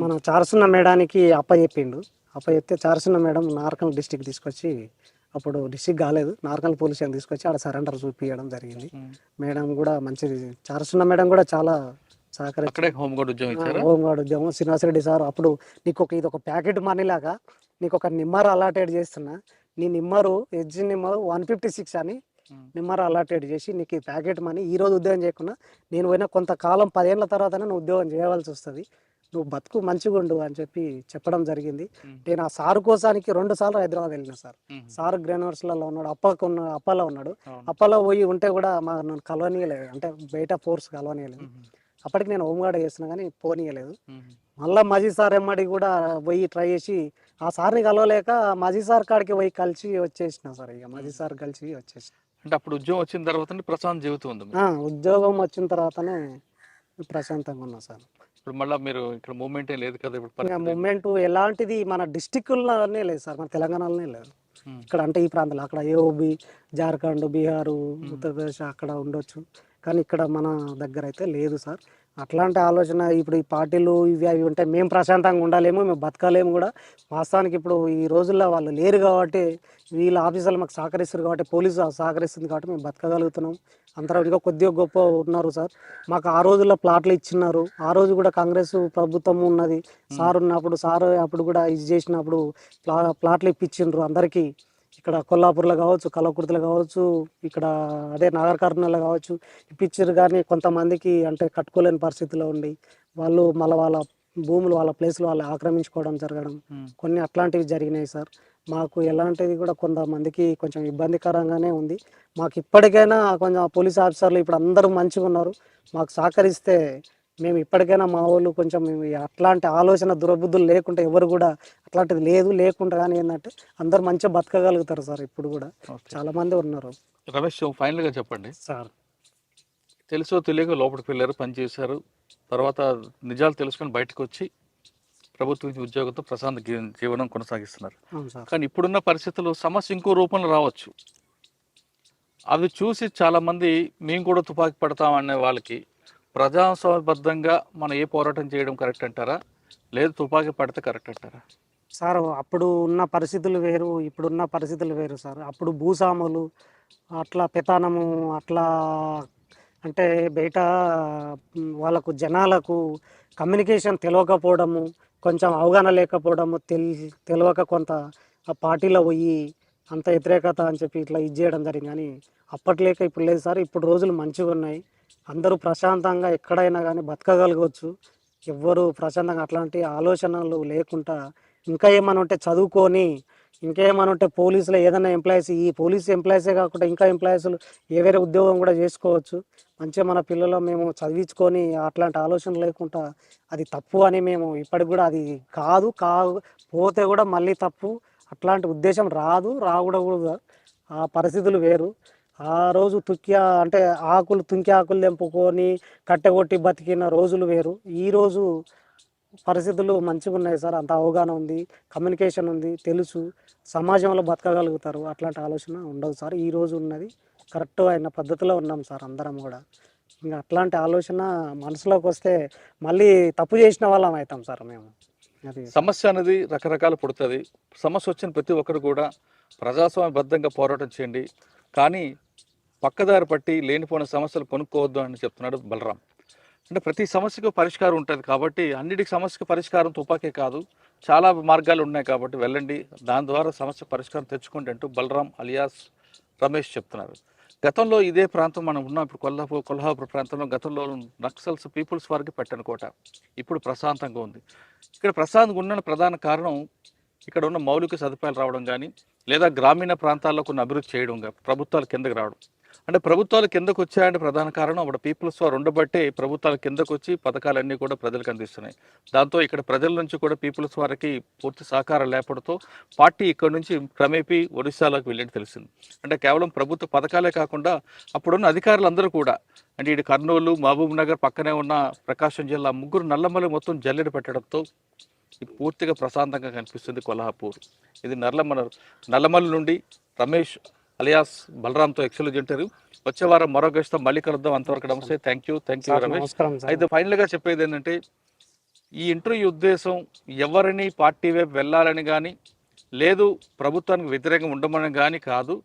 మన చార్సున్న మేడానికి అప్పచెప్పిండు. అప్పచెప్తే చార్సున్న మేడం నార్కల్ డిస్టిక్ తీసుకొచ్చి, అప్పుడు డిస్టిక్ కాలేదు, నార్కల్ పోలీస్ స్టేషన్ తీసుకొచ్చి ఆడ సరెండర్ చూపించడం జరిగింది. మేడం కూడా మంచిది, చార్సున్న మేడం కూడా చాలా సహకరించి అక్కడే హోంగార్డ్ ఉద్యోగం ఇచ్చారు. హోంగార్డ్ ఉద్యోగం శ్రీనివాసరెడ్డి సార్ అప్పుడు నీకు ఇది ఒక ప్యాకెట్ మనీ లాగా నీకు ఒక నిమ్మర్ అలాటెడ్ చేస్తున్నా, నీ నిమ్మరు ఎడ్జి నిమ్మరు 156 అని నిమ్మర్ అలాటెడ్ చేసి నీకు ఈ ప్యాకెట్ మనీ ఈ రోజు ఉద్యోగం చేయకుండా నేను పోయినా కొంతకాలం 10 ఏళ్ళ తర్వాతనే నువ్వు ఉద్యోగం చేయవలసి వస్తుంది, నువ్వు బతుకు మంచిగా ఉండు అని చెప్పి చెప్పడం జరిగింది. నేను ఆ సారు కోసానికి 2 సార్లు హైదరాబాద్ వెళ్ళిన సార్. సార్ గ్రెనర్స్లలో ఉన్నాడు, అప్పలో ఉన్నాడు. అప్పలో పోయి ఉంటే కూడా మా నన్ను కలవనీయలేదు, అంటే బయట ఫోర్స్ కలవనీయలేదు. అప్పటికి నేను హోంగార్డ్ చేస్తున్నా కానీ పోనీయలేదు. మళ్ళీ మజీ సార్ ఎమ్మడి కూడా పోయి ట్రై చేసి ఆ సార్ని కలవలేక మజీ సార్ కాడికి పోయి కలిసి వచ్చేసిన సార్. ఇక మజీ సార్ కలిసి వచ్చేసిన. అంటే అప్పుడు ఉద్యోగం వచ్చిన తర్వాత ప్రశాంత్ జీవితం ఉంది మీకు? ఉద్యోగం వచ్చిన తర్వాతనే ప్రశాంతంగా ఉన్నా సార్. ఇప్పుడు మళ్ళీ మీరు ఇక్కడ మూవ్మెంట్ ఏం లేదు కదా ఇప్పుడు? మూమెంట్ ఎలాంటిది మన డిస్టిక్లోనే లేదు సార్, మన తెలంగాణలోనే లేదు. ఇక్కడ అంటే ఈ ప్రాంతాలు అక్కడ ఏఓబి, జార్ఖండ్, బీహారు, ఉత్తరప్రదేశ్ అక్కడ ఉండొచ్చు, కానీ ఇక్కడ మన దగ్గర అయితే లేదు సార్. అట్లాంటి ఆలోచన ఇప్పుడు ఈ పార్టీలు ఇవి అవి ఉంటే మేము ప్రశాంతంగా ఉండాలేమో, మేము బతకాలేము కూడా. వాస్తవానికి ఇప్పుడు ఈ రోజుల్లో వాళ్ళు లేరు కాబట్టి, వీళ్ళ ఆఫీసర్లు మాకు సహకరిస్తారు కాబట్టి, పోలీసు సహకరిస్తుంది కాబట్టి మేము బతకగలుగుతున్నాం. అందరూ ఇంకా కొద్దిగా గొప్ప ఉన్నారు సార్. మాకు ఆ రోజుల్లో ప్లాట్లు ఇచ్చినారు, ఆ రోజు కూడా కాంగ్రెస్ ప్రభుత్వం ఉన్నది, సార్ ఉన్నప్పుడు సార్ అప్పుడు కూడా ఇది చేసినప్పుడు ప్లాట్లు ఇప్పించిండ్రు అందరికీ. ఇక్కడ కొల్లాపూర్లో కావచ్చు, కల్లకుర్తిలో కావచ్చు, ఇక్కడ అదే నాగర్ కర్నూల్లో కావచ్చు ఇప్పించారు. కానీ కొంతమందికి అంటే కట్టుకోలేని పరిస్థితిలో ఉండి వాళ్ళు మళ్ళీ వాళ్ళ భూములు వాళ్ళ ప్లేస్లో వాళ్ళు ఆక్రమించుకోవడం జరగడం కొన్ని అట్లాంటివి జరిగినాయి సార్. మాకు ఎలాంటిది కూడా కొంతమందికి కొంచెం ఇబ్బందికరంగానే ఉంది. మాకు ఇప్పటికైనా కొంచెం పోలీస్ ఆఫీసర్లు ఇప్పుడు అందరూ మంచిగా ఉన్నారు, మాకు సహకరిస్తే మేము ఇప్పటికైనా మా వాళ్ళు కొంచెం అట్లాంటి ఆలోచన దురబుద్ధులు లేకుండా ఎవరు కూడా అట్లాంటిది లేకుండా కానీ ఏంటంటే అందరు మంచిగా బతకగలుగుతారు సార్. ఇప్పుడు కూడా చాలా మంది ఉన్నారు. రమేష్, ఫైనల్గా చెప్పండి సార్. తెలుసో తెలియక లోపలికి వెళ్ళారు, పనిచేశారు, తర్వాత నిజాలు తెలుసుకొని బయటకు వచ్చి ప్రభుత్వ ఉద్యోగంతో ప్రశాంత జీవనం కొనసాగిస్తున్నారు. కానీ ఇప్పుడున్న పరిస్థితుల్లో సమస్య ఇంకో రూపంలో రావచ్చు. అవి చూసి చాలామంది మేము కూడా తుపాకీ పడతామనే వాళ్ళకి ప్రజాస్వామ్యబద్ధంగా మనం ఏ పోరాటం చేయడం కరెక్ట్ అంటారా, లేదు తుపాకీ పడితే కరెక్ట్ అంటారా? సార్ అప్పుడు ఉన్న పరిస్థితులు వేరు, ఇప్పుడున్న పరిస్థితులు వేరు సార్. అప్పుడు భూస్వాములు అట్లా పెతానము అట్లా అంటే బయట వాళ్ళకు జనాలకు కమ్యూనికేషన్ తెలియకపోవడము, కొంచెం అవగాహన లేకపోవడము, తెలియక కొంత ఆ పార్టీలో పోయి అంత వ్యతిరేకత అని చెప్పి ఇట్లా ఇది చేయడం జరిగింది. కానీ అప్పట్లేక ఇప్పుడు లేదు సార్. ఇప్పుడు రోజులు మంచిగా ఉన్నాయి, అందరూ ప్రశాంతంగా ఎక్కడైనా కానీ బతకగలగవచ్చు. ఎవ్వరు ప్రశాంతంగా అట్లాంటి ఆలోచనలు లేకుండా ఇంకా ఏమైనా ఉంటే చదువుకొని, ఇంకేమైనా ఉంటే పోలీసులో ఏదైనా ఎంప్లాయీస్, ఈ పోలీస్ ఎంప్లాయీసే కాకుండా ఇంకా ఎంప్లాయీస్లు వేరే ఉద్యోగం కూడా చేసుకోవచ్చు. మంచిగా మన పిల్లలు మేము చదివించుకొని అట్లాంటి ఆలోచన లేకుండా అది తప్పు అని మేము ఇప్పటికి కూడా అది పోతే కూడా మళ్ళీ తప్పు, అట్లాంటి ఉద్దేశం రాకూడదు. ఆ పరిస్థితులు వేరు. ఆ రోజు తుంకి ఆకులు తెంపుకొని కట్టెగొట్టి బతికిన రోజులు వేరు. ఈరోజు పరిస్థితులు మంచిగా ఉన్నాయి సార్. అంత అవగాహన ఉంది, కమ్యూనికేషన్ ఉంది, తెలుసు, సమాజంలో బతకగలుగుతారు. అట్లాంటి ఆలోచన ఉండదు సార్. ఈరోజు ఉన్నది కరెక్ట్ అయిన పద్ధతిలో ఉన్నాం సార్ అందరం కూడా. ఇంకా అట్లాంటి ఆలోచన మనసులోకి వస్తే మళ్ళీ తప్పు చేసిన వాళ్ళం అవుతాం సార్ మేము. అది సమస్య అనేది రకరకాలు పుడుతుంది. సమస్య వచ్చిన ప్రతి ఒక్కరు కూడా ప్రజాస్వామ్యబద్ధంగా పోరాటం చేయండి, కానీ పక్కదారి పట్టి లేనిపోయిన సమస్యలు కొనుక్కోవద్దు అని చెప్తున్నాడు బలరాం. అంటే ప్రతి సమస్యకు పరిష్కారం ఉంటుంది కాబట్టి, అన్నిటికి సమస్యకు పరిష్కారం తుపాకే కాదు, చాలా మార్గాలు ఉన్నాయి కాబట్టి వెళ్ళండి, దాని ద్వారా సమస్య పరిష్కారం తెచ్చుకోండి అంటూ బలరాం అలియాస్ రమేష్ చెప్తున్నారు. గతంలో ఇదే ప్రాంతం మనం ఉన్నాం, ఇప్పుడు కొల్హాపూర్ ప్రాంతంలో గతంలో నక్సల్స్ పీపుల్స్ వారికి పెట్టను కోట, ఇప్పుడు ప్రశాంతంగా ఉంది. ఇక్కడ ప్రశాంతంగా ఉన్న ప్రధాన కారణం ఇక్కడ ఉన్న మౌలిక సదుపాయాలు రావడం కానీ, లేదా గ్రామీణ ప్రాంతాల్లో కొన్ని అభివృద్ధి చేయడం కానీ, ప్రభుత్వాలు కిందకి రావడం. అంటే ప్రభుత్వాలు కిందకు వచ్చాయంటే ప్రధాన కారణం అప్పుడు పీపుల్స్ వార్ ఉండబట్టే ప్రభుత్వాలు కిందకు వచ్చి పథకాలన్నీ కూడా ప్రజలకు అందిస్తున్నాయి. దాంతో ఇక్కడ ప్రజల నుంచి కూడా పీపుల్స్ వారికి పూర్తి సహకారం లేపడంతో పార్టీ ఇక్కడ నుంచి క్రమేపీ ఒడిశాలోకి వెళ్ళినట్టు తెలిసింది. అంటే కేవలం ప్రభుత్వ పథకాలే కాకుండా అప్పుడున్న అధికారులందరూ కూడా అంటే ఇటు కర్నూలు, మహబూబ్ నగర్ పక్కనే ఉన్న ప్రకాశం జిల్లా ముగ్గురు నల్లమల్లి మొత్తం జల్లెడ పెట్టడంతో పూర్తిగా ప్రశాంతంగా కనిపిస్తుంది కొల్హాపూర్. ఇది నల్లమల్లి నుండి రమేష్ అలియాస్ బలరాంతో ఎక్సలెంట్ ఇంటర్వ్యూ. వచ్చే వారం మరో గెస్ట్తో మళ్ళీ కలుద్దాం. అంతవరకు నమస్తే. Thank you Ramesh. నమస్కారం సార్. అయితే ఫైనల్గా చెప్పేది ఏంటంటే ఈ ఇంటర్వ్యూ ఉద్దేశం ఎవరిని పార్టీ వైపు వెళ్ళాలని కానీ లేదు ప్రభుత్వానికి వ్యతిరేకంగా ఉండమని కానీ కాదు.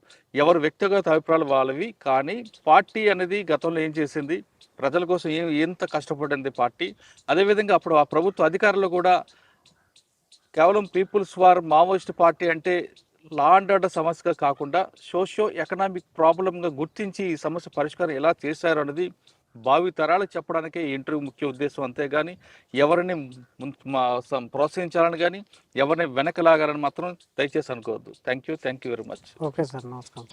ఎవరు వ్యక్తిగత అభిప్రాయాలు వాళ్ళవి. కానీ పార్టీ అనేది గతంలో ఏం చేసింది, ప్రజల కోసం ఎంత కష్టపడింది పార్టీ. అదేవిధంగా అప్పుడు ఆ ప్రభుత్వ అధికారులు కూడా కేవలం పీపుల్స్ వార్ మావోయిస్ట్ పార్టీ అంటే లా అండ్ ఆర్డర్ సమస్యగా కాకుండా సోషియో ఎకనామిక్ ప్రాబ్లంగా గుర్తించి ఈ సమస్య పరిష్కారం ఎలా చేశారు అనేది భావి తరాలకు చెప్పడానికే ఈ ఇంటర్వ్యూ ముఖ్య ఉద్దేశం. అంతేగాని ఎవరిని ప్రోత్సహించాలని కానీ ఎవరిని వెనకలాగాలని మాత్రం దయచేసి అనుకోవద్దు. Thank you very much. Okay sir, నమస్కారం.